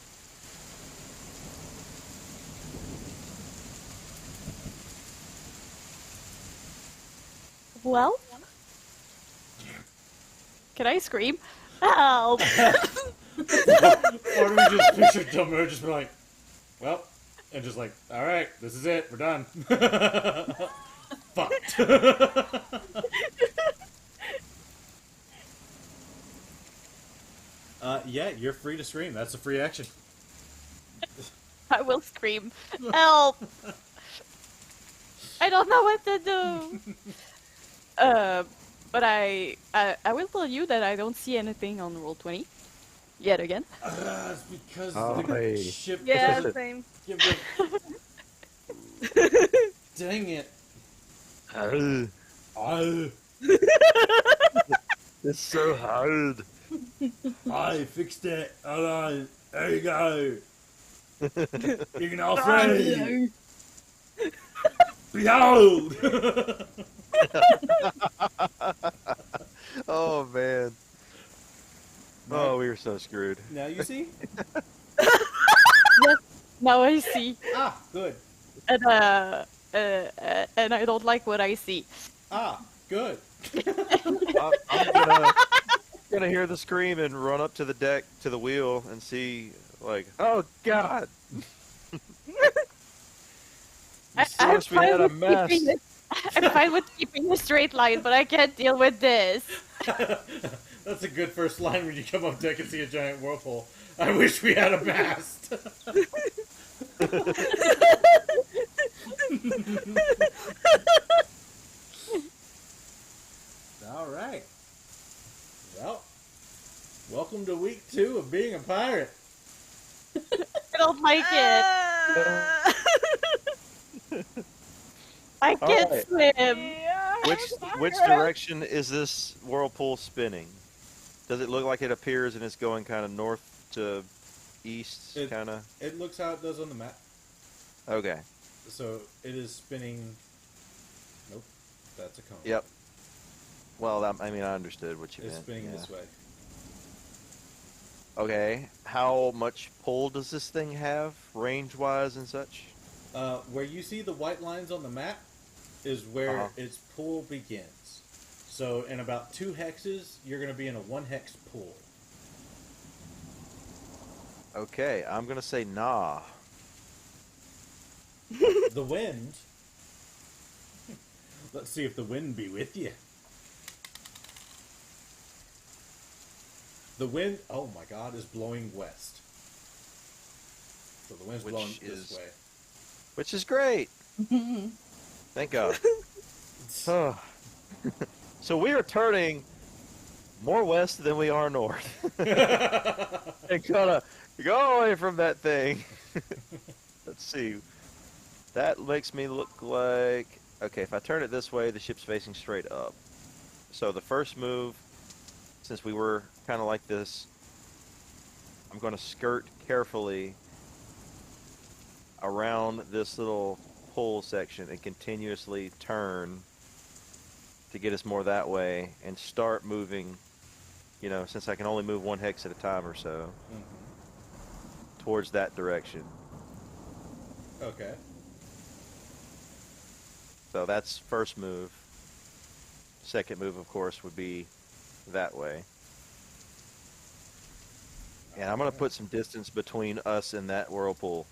Well, can I scream? Help! Or do we just picture Dumbo just be like, well, and just like, alright, this is it, we're done. Fucked. Yeah, you're free to scream. That's a free action. I will scream. Help! I don't know what to do. But I will tell you that I don't see anything on roll 20 yet again. It's because Oh, the hey. ship Yeah, doesn't same. give the... Dang it. It's so hard. I fixed it. Alright, there you go. You can all say, behold! Oh man. Oh, we were so screwed. Now you see? Now I see, Ah, good. and I don't like what I see. Ah, good. I'm gonna hear the scream and run up to the deck to the wheel and see, like, oh god. You I'm wish we had a mess. I'm fine with keeping a straight line, but I can't deal with this. That's a good first line when you come up deck and see a giant whirlpool. I wish we had a mast. All right. Well, welcome to week 2 of being a pirate. I don't like it. I can't Alright. swim. Yeah, Which direction is this whirlpool spinning? Does it look like it appears and it's going kind of north to east, It- kind of? It looks how it does on the map. Okay. So it is spinning. Nope, that's a cone. Yep. Well, I mean, I understood what you It's meant. spinning yeah. this way. Okay. How much pull does this thing have, range-wise and such? Where you see the white lines on the map is where Uh-huh. its pool begins. So in about 2 hexes, you're going to be in a 1 hex pool. Okay, I'm gonna say nah. The wind. Let's see if the wind be with you. The wind, oh my god, is blowing west. So the wind's Which blowing is- this way. Which is great. Thank God. Oh. So we are turning more west than we are north. And gonna go away from that thing. Let's see. That makes me look like... Okay, if I turn it this way, the ship's facing straight up. So the first move, since we were kind of like this, I'm going to skirt carefully around this little pull section and continuously turn to get us more that way and start moving, you know, since I can only move 1 hex at a time or so, towards that direction. Okay. So that's first move. Second move, of course, would be that way. And I'm going to put some distance between us and that whirlpool.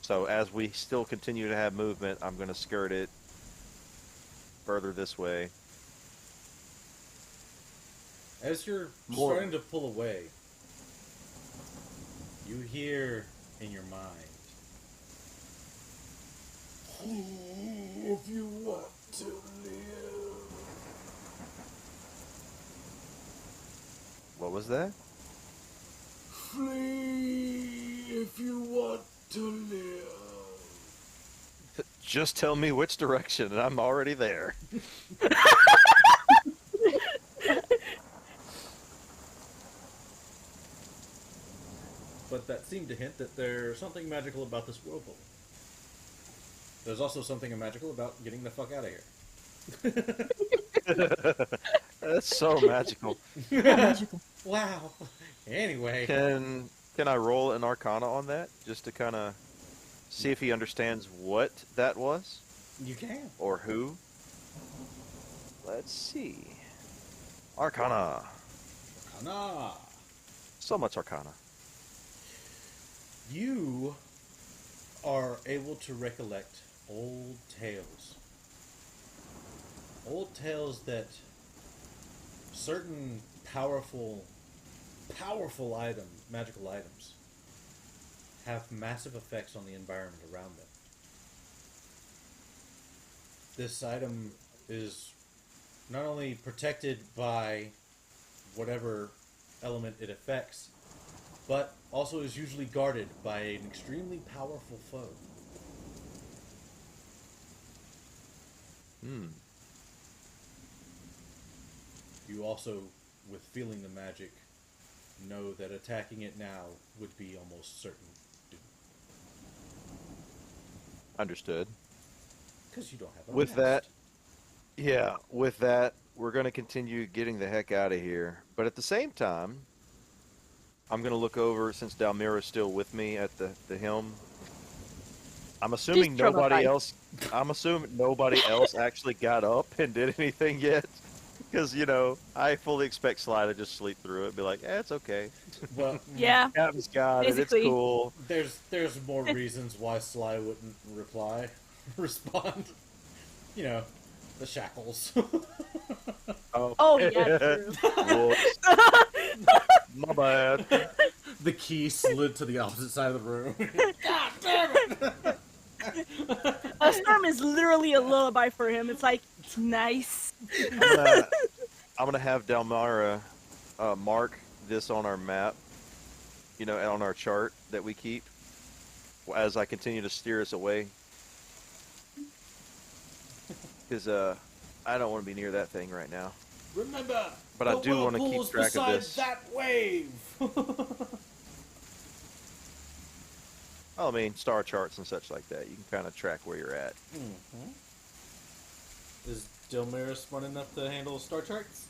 So as we still continue to have movement, I'm going to skirt it further this way. As you're More- starting to pull away, you hear in your mind, if you want to live. What was that? Flee if you want to live. Just tell me which direction, and I'm already there. But that seemed to hint that there's something magical about this whirlpool. There's also something magical about getting the fuck out of here. That's so magical. Magical. Wow. Anyway. Can I roll an Arcana on that, just to kind of see if he understands what that was You can. or who? Let's see. Arcana. Nah. So much Arcana. You are able to recollect old tales. Old tales that certain powerful magical items, have massive effects on the environment around them. This item is not only protected by whatever element it affects, but also is usually guarded by an extremely powerful foe. You also, with feeling the magic, know that attacking it now would be almost certain doom. Understood. Because you don't have a With nest. With that, we're going to continue getting the heck out of here. But at the same time, I'm going to look over, since Dalmira's still with me at the helm. I'm assuming She's traumatized. I'm assuming nobody else actually got up and did anything yet. Because, you know, I fully expect Sly to just sleep through it and be like, it's okay. Well, Yeah. Captain's got it, it's Basically. cool. there's more reasons why Sly wouldn't respond. You know, the shackles. Oh, yeah, true. Whoops. My bad. The key slid to the opposite side of the room. God damn it! A storm is literally a lullaby for him. It's like, it's nice. I'm gonna have Dalmira mark this on our map, you know, on our chart that we keep, as I continue to steer us away. Because I don't want to be near that thing right now. Remember, But I do want to keep track of this. That wave. I mean, star charts and such like that. You can kind of track where you're at. Is Dilmira smart enough to handle star charts?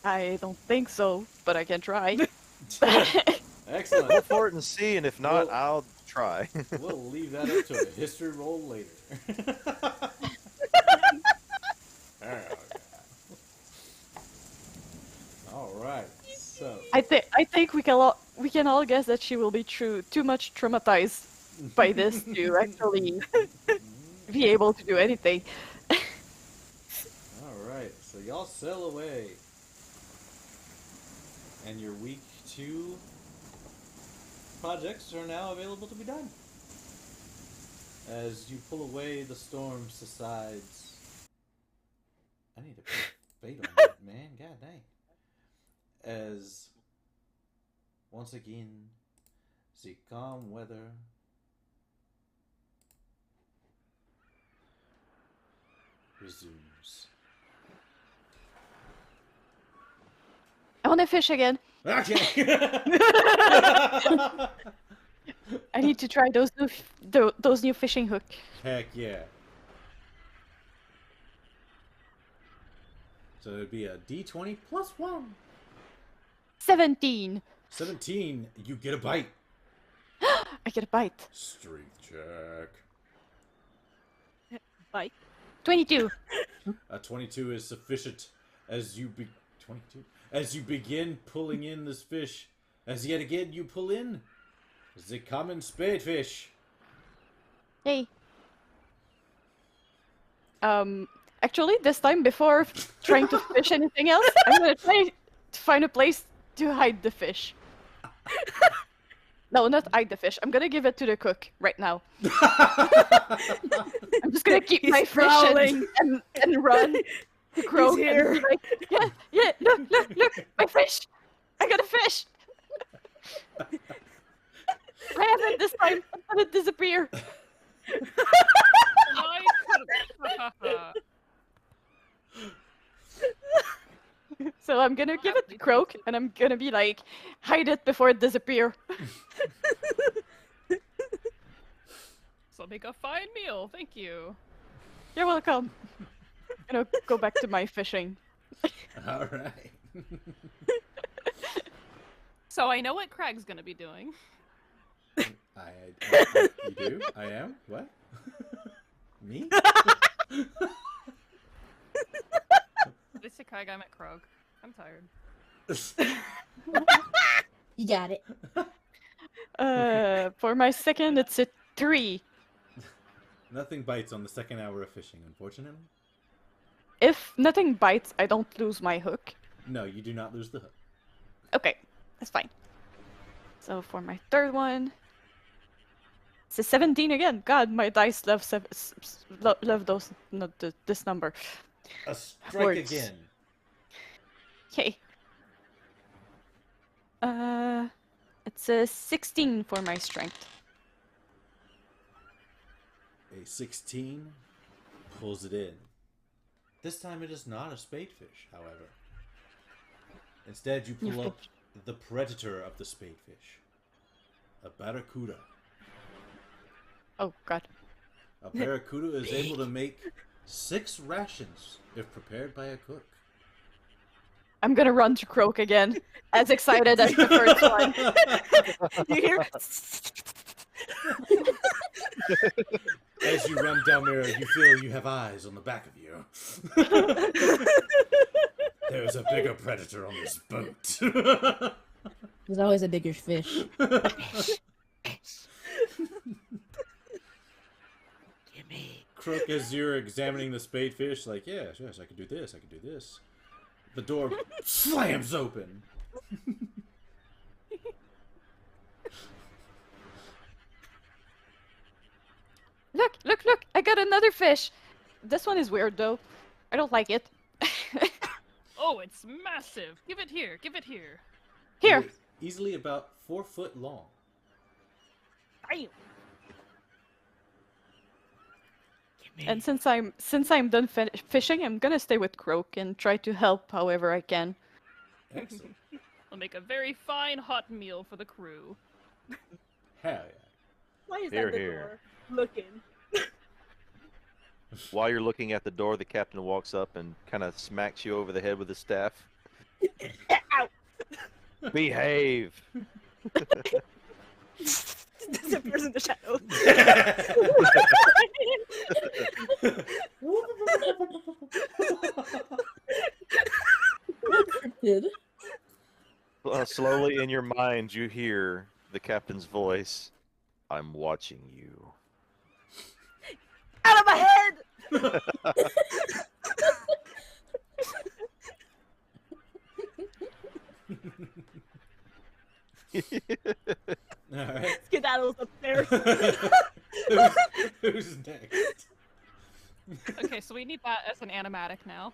I don't think so, but I can try. Excellent. Go for it and see, and if not, Well- I'll try. We'll leave that up to a history roll later. All right. So I think we can all guess that she will be too much traumatized by this to actually be able to do anything. all right. So y'all sail away, and your week 2 projects are now available to be done. As you pull away, the storm subsides. I need to put fate on that, man. God dang. As once again, the calm weather resumes. I want to fish again. Okay. I need to try those new fishing hook. Heck yeah. So it'd be a D20 plus 1. 17. 17, you get a bite. I get a bite. Strength check. Bite. 22. A 22 is sufficient as you 22. As you begin pulling in this fish, as yet again you pull in the common spadefish. Hey. Actually, this time before trying to fish anything else, I'm gonna try to find a place to hide the fish. No, not hide the fish. I'm gonna give it to the cook right now. I'm just gonna keep He's my fish prowling. and run to Croak He's and here. be like, yeah, look, my fish! I got a fish! I have it this time. I'm gonna disappear. So I'm gonna give it to Croak, and I'm gonna be like, hide it before it disappear. So make a fine meal, thank you. You're welcome. I'm gonna go back to my fishing. All right. So I know what Craig's gonna be doing. You do? I am? What? Me? Did I say Craig? I meant Krog. I'm tired. You got it. For my second, it's a 3. Nothing bites on the second hour of fishing, unfortunately. If nothing bites, I don't lose my hook. No, you do not lose the hook. Okay, that's fine. So for my third one, it's a 17 again. God, my dice love love those, not this number. A strike Words. again. Okay. It's a 16 for my strength. A 16 pulls it in. This time it is not a spadefish, however. Instead, you pull up the predator of the spadefish. A barracuda. Oh god. A barracuda is able to make 6 rations if prepared by a cook. I'm gonna run to Croak again, as excited as the first one. You hear? As you run down there, you feel you have eyes on the back of you. There's a bigger predator on this boat. There's always a bigger fish. Croak, as you're examining the spadefish, like, yes, I can do this, I can do this. The door slams open. Look! I got another fish! This one is weird though. I don't like it. Oh, it's massive! Give it here! Give it here! Here! It is easily about 4 foot long. Damn. And since I'm done fishing, I'm gonna stay with Croak and try to help however I can. Excellent. I'll make a very fine hot meal for the crew. Hell yeah. Why is Here, that the here. door? Looking. While you're looking at the door, the captain walks up and kind of smacks you over the head with his staff. Ow! Behave. Disappears in the shadows. Cryptid. Slowly in your mind, you hear the captain's voice. I'm watching you. Out of my head! Alright. Skedaddles upstairs. Who's next? Okay, so we need that as an animatic now.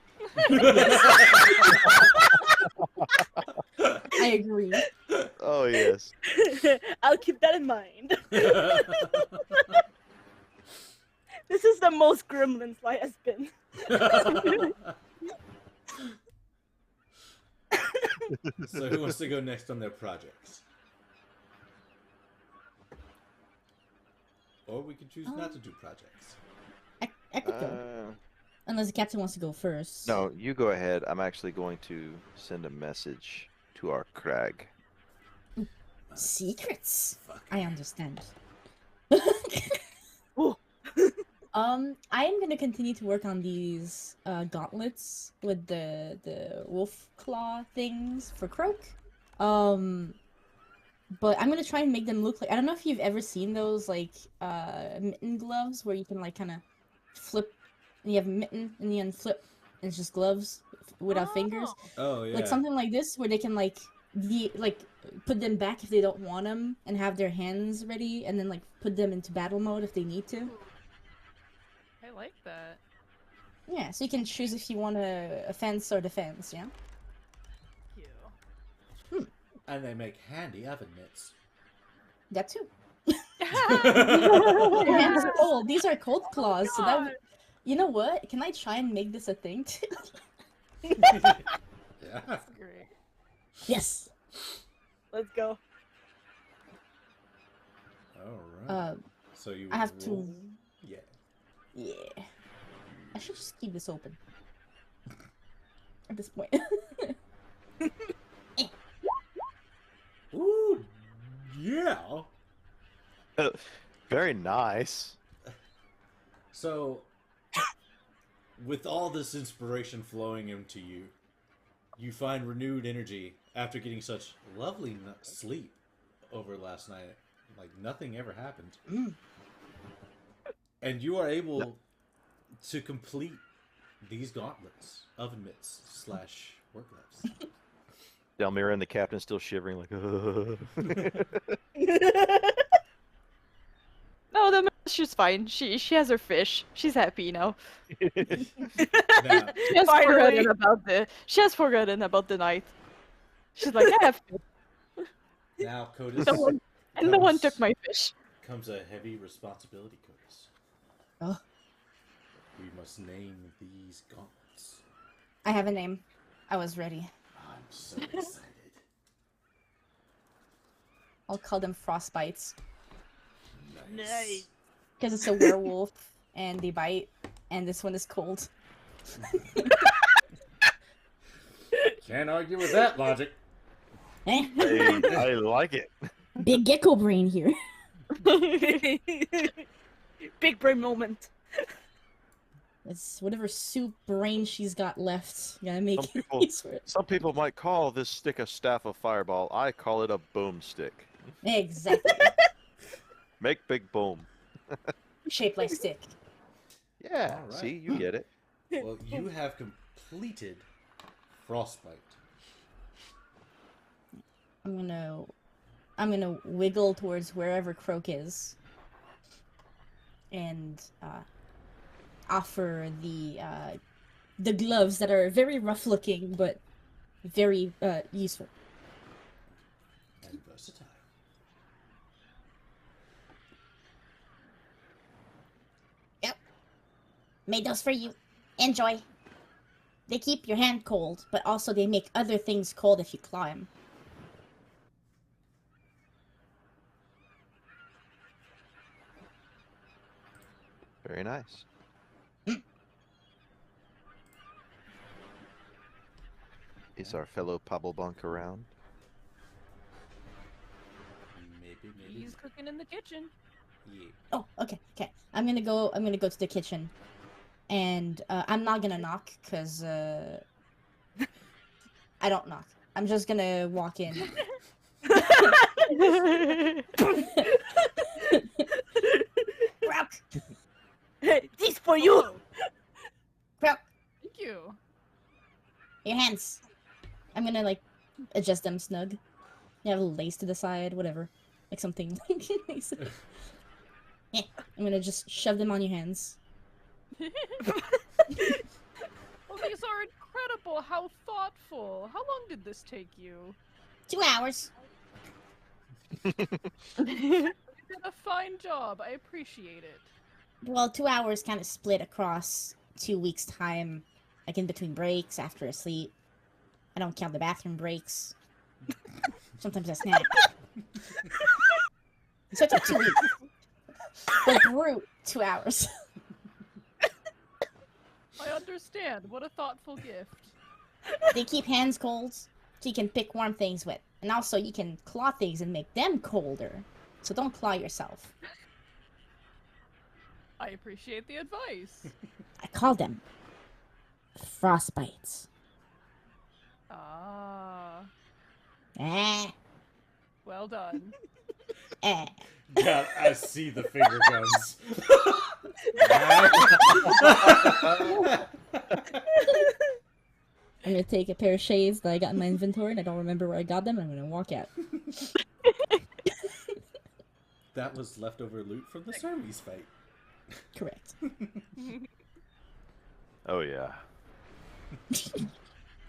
I agree. Oh yes. I'll keep that in mind. This is the most Gremlins life has been. So who wants to go next on their projects? Or we could choose not to do projects. I could go. Unless the captain wants to go first. No, you go ahead. I'm actually going to send a message to our crag. Secrets. Fuck. I understand. Ooh. I am gonna continue to work on these gauntlets with the wolf claw things for Croak. But I'm gonna try and make them look like, I don't know if you've ever seen those like mitten gloves where you can like kind of flip and you have a mitten and you unflip and it's just gloves without fingers. Oh yeah. Like something like this where they can like put them back if they don't want them and have their hands ready and then like put them into battle mode if they need to. I like that. Yeah, so you can choose if you want a offense or defense, yeah? And they make handy oven mitts. That too. Oh, Your hands are cold. These are cold claws, so that would... You know what? Can I try and make this a thing too? Yeah. great. Yes! Let's go. Alright. So you I have roll- to... Yeah. Yeah. I should just keep this open. At this point. Ooh, yeah. Very nice. So, with all this inspiration flowing into you, you find renewed energy after getting such lovely sleep over last night. Like nothing ever happened. And you are able to complete these gauntlets, oven mitts / work gloves. Delmira and the captain still shivering like. No, she's fine. She has her fish. She's happy now. Now, She has Finally. forgotten about the night. She's like, I have fish. now, Codis, No one took my fish. comes a heavy responsibility, Codis. Oh. We must name these gauntlets. I have a name. I was ready. I'm so excited. I'll call them Frostbites. Nice. Because it's a werewolf, and they bite, and this one is cold. Can't argue with that logic. Eh? I like it. Big gecko brain here. Big brain moment. It's whatever soup brain she's got left. Gotta make Some people- use for it. Some people might call this stick a staff of fireball. I call it a boomstick. Exactly. Make big boom. Shaped like stick. Yeah. All right. See, you get it. Well, you have completed Frostbite. I'm gonna wiggle towards wherever Croak is, and offer the gloves that are very rough looking but very useful. And versatile. Made those for you. Enjoy. They keep your hand cold, but also they make other things cold if you climb. Very nice. Is our fellow Pablo Bunk around? maybe. He's cooking in the kitchen. Yeah. Oh, okay, okay. I'm gonna go to the kitchen, and I'm not gonna knock because I don't knock. I'm just gonna walk in. Croak, Hey, this for you. croak, Thank you. your hands. I'm gonna like adjust them snug. You have a little lace to the side, whatever, like something. Yeah, I'm gonna just shove them on your hands. Well, these are incredible. How thoughtful. How long did this take you? 2 hours. You did a fine job. I appreciate it. Well, 2 hours kind of split across 2 weeks' time, like in between breaks, after a sleep. I don't count the bathroom breaks. Sometimes I snack. So it took 2 weeks. But brute, 2 hours. I understand. What a thoughtful gift. They keep hands cold, so you can pick warm things with. And also, you can claw things and make them colder. So don't claw yourself. I appreciate the advice. I call them frostbites. Ah, Eh, well done. eh. God, I see the finger guns. I'm gonna take a pair of shades that I got in my inventory and I don't remember where I got them. And I'm gonna walk out. That was leftover loot from the Cermes fight. Correct. Oh yeah.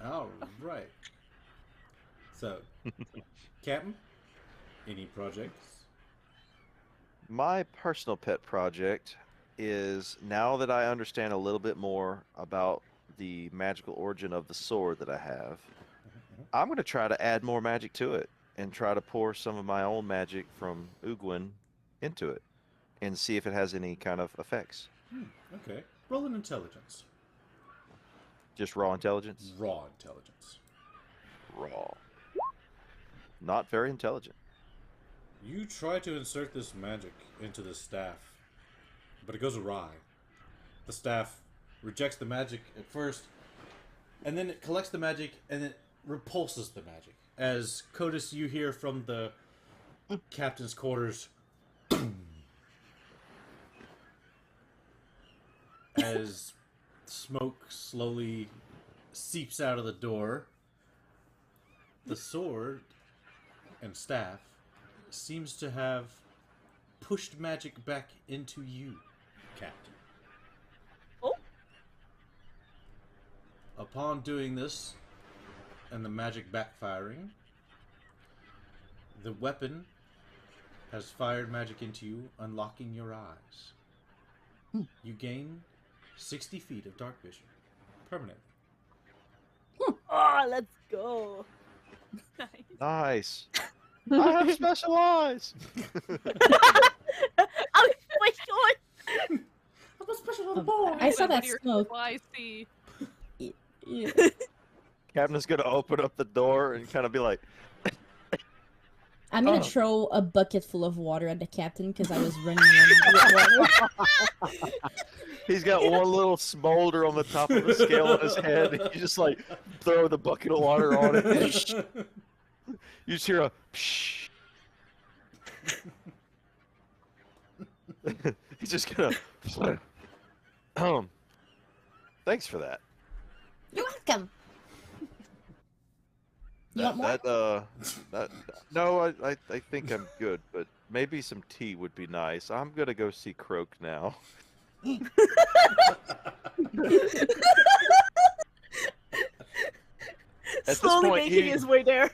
All right. So, Captain, any projects? My personal pet project is, now that I understand a little bit more about the magical origin of the sword that I have, I'm going to try to add more magic to it and try to pour some of my own magic from Ugwin into it and see if it has any kind of effects. Okay. Roll an intelligence. Just raw intelligence? Raw intelligence. Raw. Not very intelligent. You try to insert this magic into the staff, but it goes awry. The staff rejects the magic at first, and then it collects the magic, and then repulses the magic. As Codis, you hear from the captain's quarters, as smoke slowly seeps out of the door, the sword and staff seems to have pushed magic back into you, Captain. Oh? Upon doing this, and the magic backfiring, the weapon has fired magic into you, unlocking your eyes. You gain 60 feet of dark vision, permanently. Oh, let's go. Nice. I have special eyes. I'm special. I'm a special little boy! I saw that What do your smoke. eyes see? Yeah. Captain's going to open up the door and kind of be like, I'm gonna throw a bucket full of water at the captain because I was running in with water. he's got one little smolder on the top of the scale on his head. And you just like throw the bucket of water on it. You just hear a psh. He's just gonna. Thanks for that. You're welcome. You want more? No, I think I'm good, but maybe some tea would be nice. I'm gonna go see Croak now. At Slowly this point, making his way there.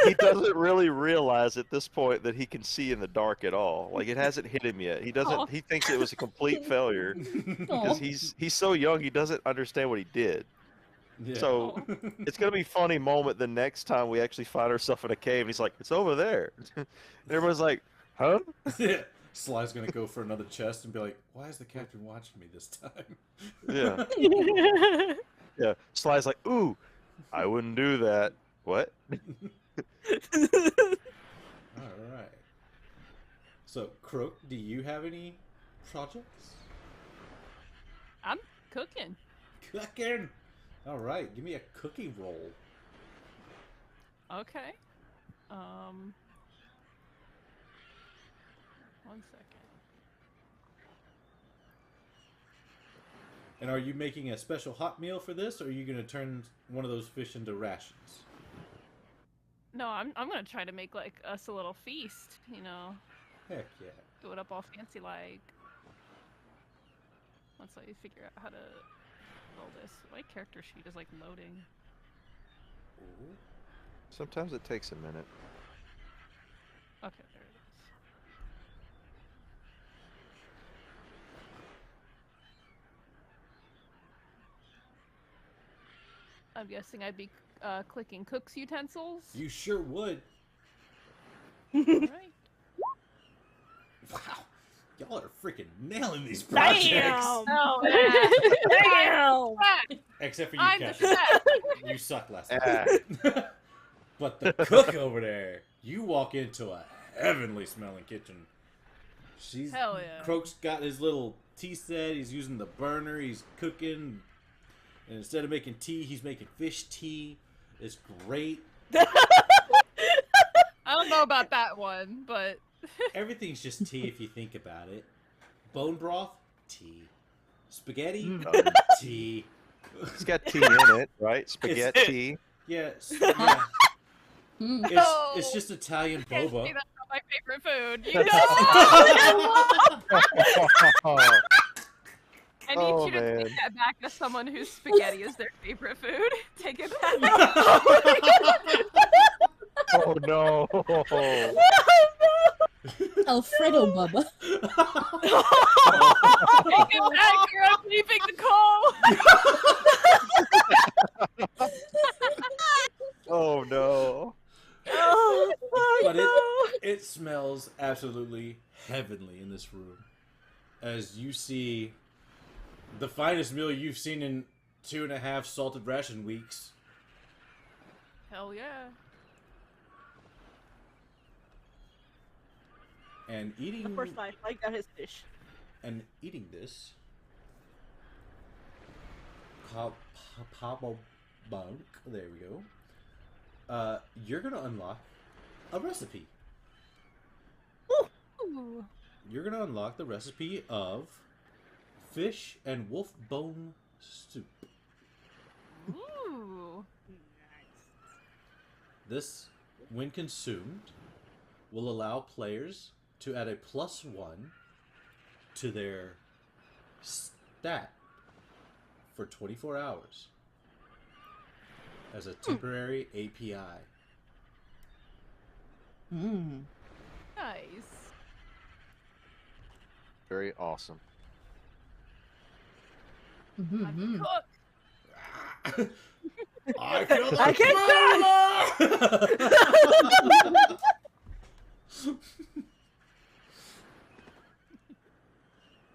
he doesn't really realize at this point that he can see in the dark at all. Like, it hasn't hit him yet. He doesn't. Aw. He thinks it was a complete failure because Aw. he's so young. He doesn't understand what he did. Yeah. So it's gonna be a funny moment the next time we actually find ourselves in a cave. And he's like, "It's over there," and everyone's like, "Huh?" Yeah. Sly's gonna go for another chest and be like, "Why is the captain watching me this time?" Yeah, yeah. Sly's like, "Ooh, I wouldn't do that." What? All right. So, Croak, do you have any projects? I'm cooking. Cooking! Alright, give me a cookie roll. Okay. 1 second. And are you making a special hot meal for this, or are you going to turn one of those fish into rations? No, I'm gonna try to make like us a little feast. You know, Heck yeah. do it up all fancy like. Once I figure out how to roll this, my character sheet is like loading. Ooh. Sometimes it takes a minute. Okay, there it is. I'm guessing I'd be clicking cook's utensils. You sure would. Alright. Wow. Y'all are freaking nailing these projects. Damn! Oh, Damn! Except for you, I'm the Captain. chef. You suck last Ah. time. But the cook over there, you walk into a heavenly smelling kitchen. She's Hell yeah. Croak's got his little tea set. He's using the burner. He's cooking. And instead of making tea, he's making fish tea. It's great. I don't know about that one, but Everything's just tea if you think about it. Bone broth, tea. Spaghetti, tea. It's got tea in it, right? Spaghetti tea. Yeah, yeah. Mm. It's just Italian can't boba. say that's not my favorite food. You That's- know? I need Oh, you to man. take that back as someone whose spaghetti is their favorite food. Take it back. Oh no! Alfredo Bubba. Take it back, girl. Leaving the coal. Oh no! Oh, But no. it smells absolutely heavenly in this room. As you see the finest meal you've seen in 2.5 salted ration weeks. Hell yeah. And The eating first time I got his fish. this Pablo Bunk, there we go. You're gonna unlock a recipe. Ooh. You're gonna unlock the recipe of fish and wolf bone soup. Ooh. This, when consumed, will allow players to add a +1 to their stat for 24 hours as a temporary API. Mm. Nice. Very awesome. Mm-hmm. I'm mm. cooked. I feel the I flavor!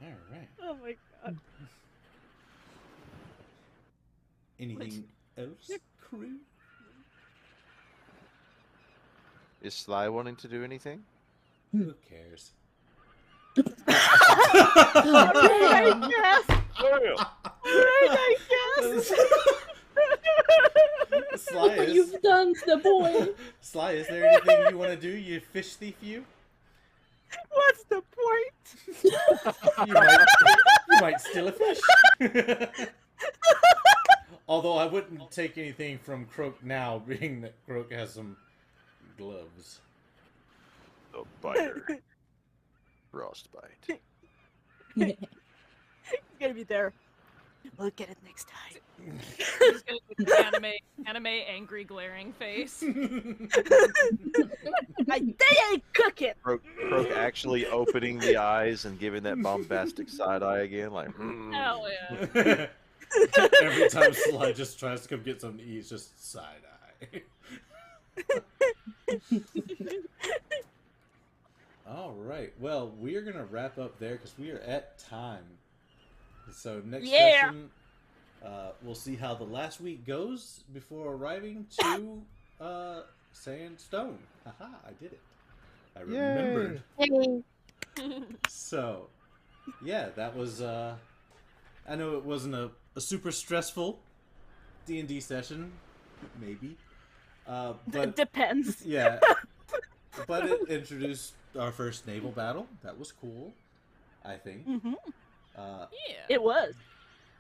All right. Oh my god. Anything else, crew? Is Sly wanting to do anything? Who cares? Alright, I guess. Alright, I guess. Sly What is. you've done to the boy. Sly, is there anything you want to do, you fish thief you? What's the point? You might steal a fish. Although I wouldn't take anything from Croak now, being that Croak has some gloves. The biter. Frostbite. He's gonna be there. We'll get it next time. He's gonna do the anime angry glaring face. I ain't cooking. Croak actually opening the eyes and giving that bombastic side eye again, like. Hell yeah. Every time Sly just tries to come get something to eat, it's just side eye. All right. Well, we are gonna wrap up there because we are at time. So next session, we'll see how the last week goes before arriving to Sandstone. Haha! I did it. I remembered. So, yeah, that was. I know it wasn't a super stressful D&D session, maybe. It But depends. yeah, but it introduced our first naval battle. That was cool, I think. Hmm. Uh, Yeah. It was.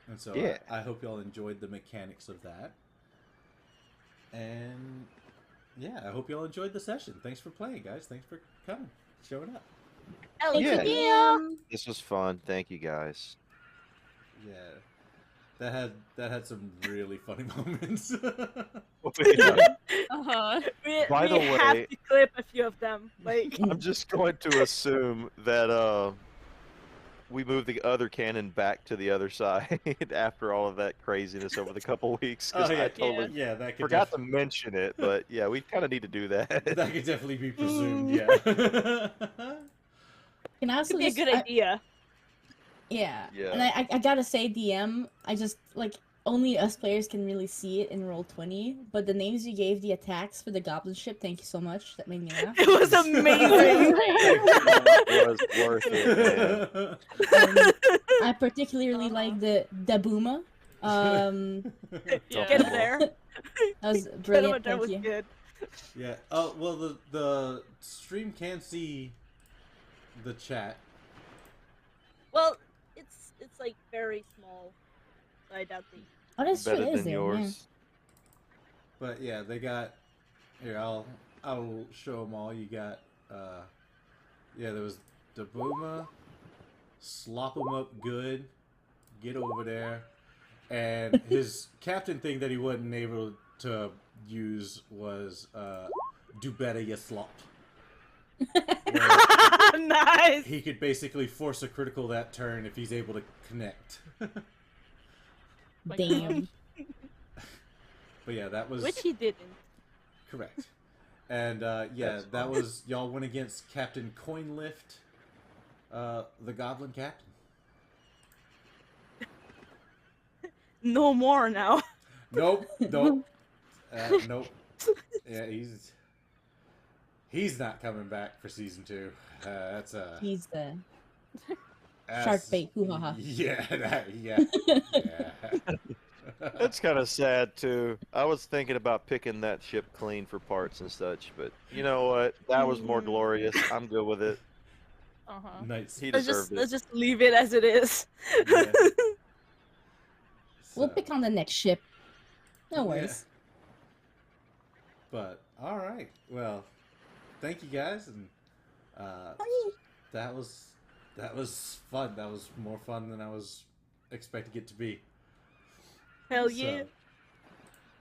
and so Yeah. I hope y'all enjoyed the mechanics of that. And yeah, I hope y'all enjoyed the session. Thanks for playing, guys. Thanks for coming, showing up. Hell Thank Yeah. you, yeah. DM. This was fun. Thank you guys. Yeah, that had some really funny moments. Uh-huh. By We the have way- to clip a few of them. Like, I'm just going to assume that we moved the other cannon back to the other side after all of that craziness over the couple weeks because Oh yeah, I totally yeah, that could forgot to mention it. But yeah, we kind of need to do that. that could definitely be presumed. Mm. Yeah. Can I also could be a just, good idea. yeah. Yeah. And I gotta say, DM, I just like only us players can really see it in Roll20. But the names you gave the attacks for the goblin ship, thank you so much. That made me laugh. It was amazing. It was worth it, man. And I particularly like the Dabuma. Yeah. Get him there. That was Get him brilliant. there Thank was you. good. Yeah. Oh well, the stream can't see the chat. Well, it's like very small. So I doubt they. Oh, that's true. Better It is than there. yours. But yeah, they got. Here, I'll show them all. You got. Yeah, there was Dabuma, slop him up good, get over there, and his captain thing that he wasn't able to use was do better, you slop. Where Nice. he could basically force a critical that turn if he's able to connect. Like, Damn. But yeah, that was Which he didn't. correct. And yeah, That's that fine. was y'all went against Captain Coinlift, the Goblin Captain. No more now. Nope, nope, nope. Yeah, he's not coming back for season 2. That's He's the that's- shark bait. Hoo-ha-ha. Yeah, yeah. That's kind of sad too. I was thinking about picking that ship clean for parts and such, but you know what? That was more glorious. I'm good with it. Uh-huh. Nice. He Let's deserved let's it. just leave it as it is. Yeah. We'll So, pick on the next ship. No yeah. worries. But all right, well, thank you guys, and that was fun. That was more fun than I was expecting it to be. Hell yeah.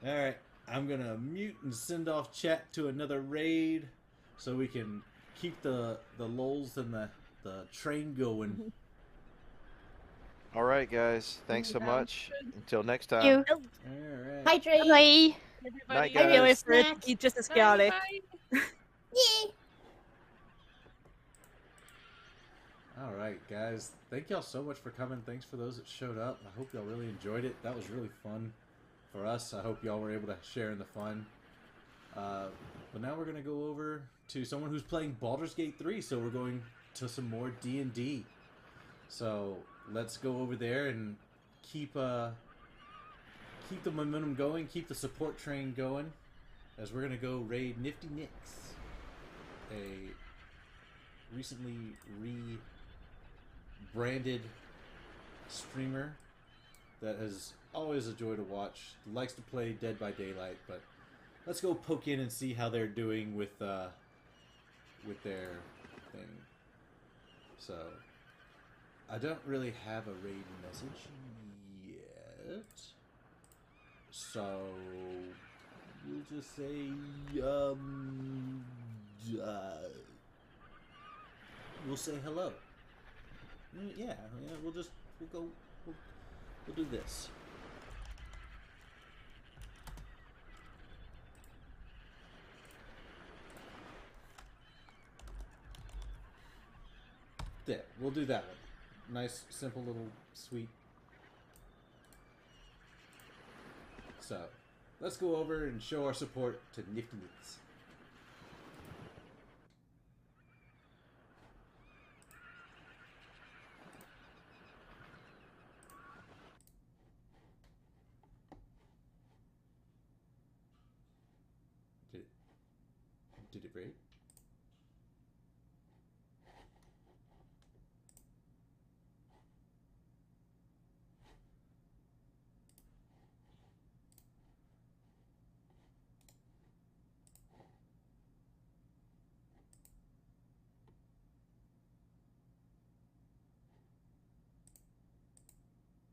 So, all right, I'm gonna mute and send off chat to another raid, so we can keep the lulls and the train going. All right, guys. Thanks so Sounds much. good. Until next time. You. All right. Hydrate. Bye. Everybody, Night, I can't wait guys. for it to Snacks. be just as Bye, chaotic. bye. Yeah. All right, guys. Thank y'all so much for coming. Thanks for those that showed up. I hope y'all really enjoyed it. That was really fun for us. I hope y'all were able to share in the fun. But now we're gonna go over to someone who's playing Baldur's Gate 3. So we're going to some more D&D. So let's go over there and keep the momentum going, keep the support train going, as we're gonna go raid Nifty Nicks, a recently rebranded streamer that is always a joy to watch. Likes to play Dead by Daylight, but let's go poke in and see how they're doing with their thing. So I don't really have a raid message yet, so we'll just say we'll say hello. Yeah, we'll do this. There, we'll do that one. Nice, simple little sweet. So, let's go over and show our support to Nifty Nicks. Did it break?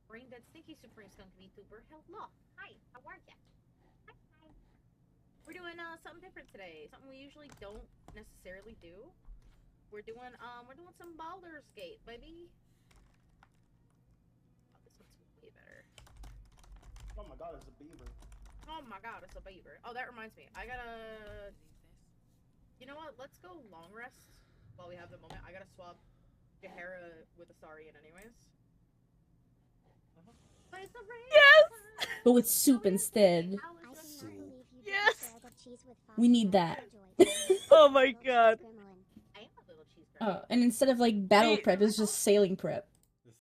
Brain Dead Stinky Supreme Skunk VTuber. Hello. Hi, how are ya? Hi. We're doing something different today. Something we usually don't necessarily do. We're doing some Baldur's Gate, baby. Oh, this one's way better. Oh my god, it's a beaver. Oh my god, it's a beaver. Oh, that reminds me. I gotta... You know what? Let's go long rest while we have the moment. I gotta swap Jahara with Asarian anyways. But it's a rain. Yes! But with soup instead. Yes! We need that. Oh my god. I am a little cheese curd. Oh, and instead of like battle Wait. prep, it's just sailing prep.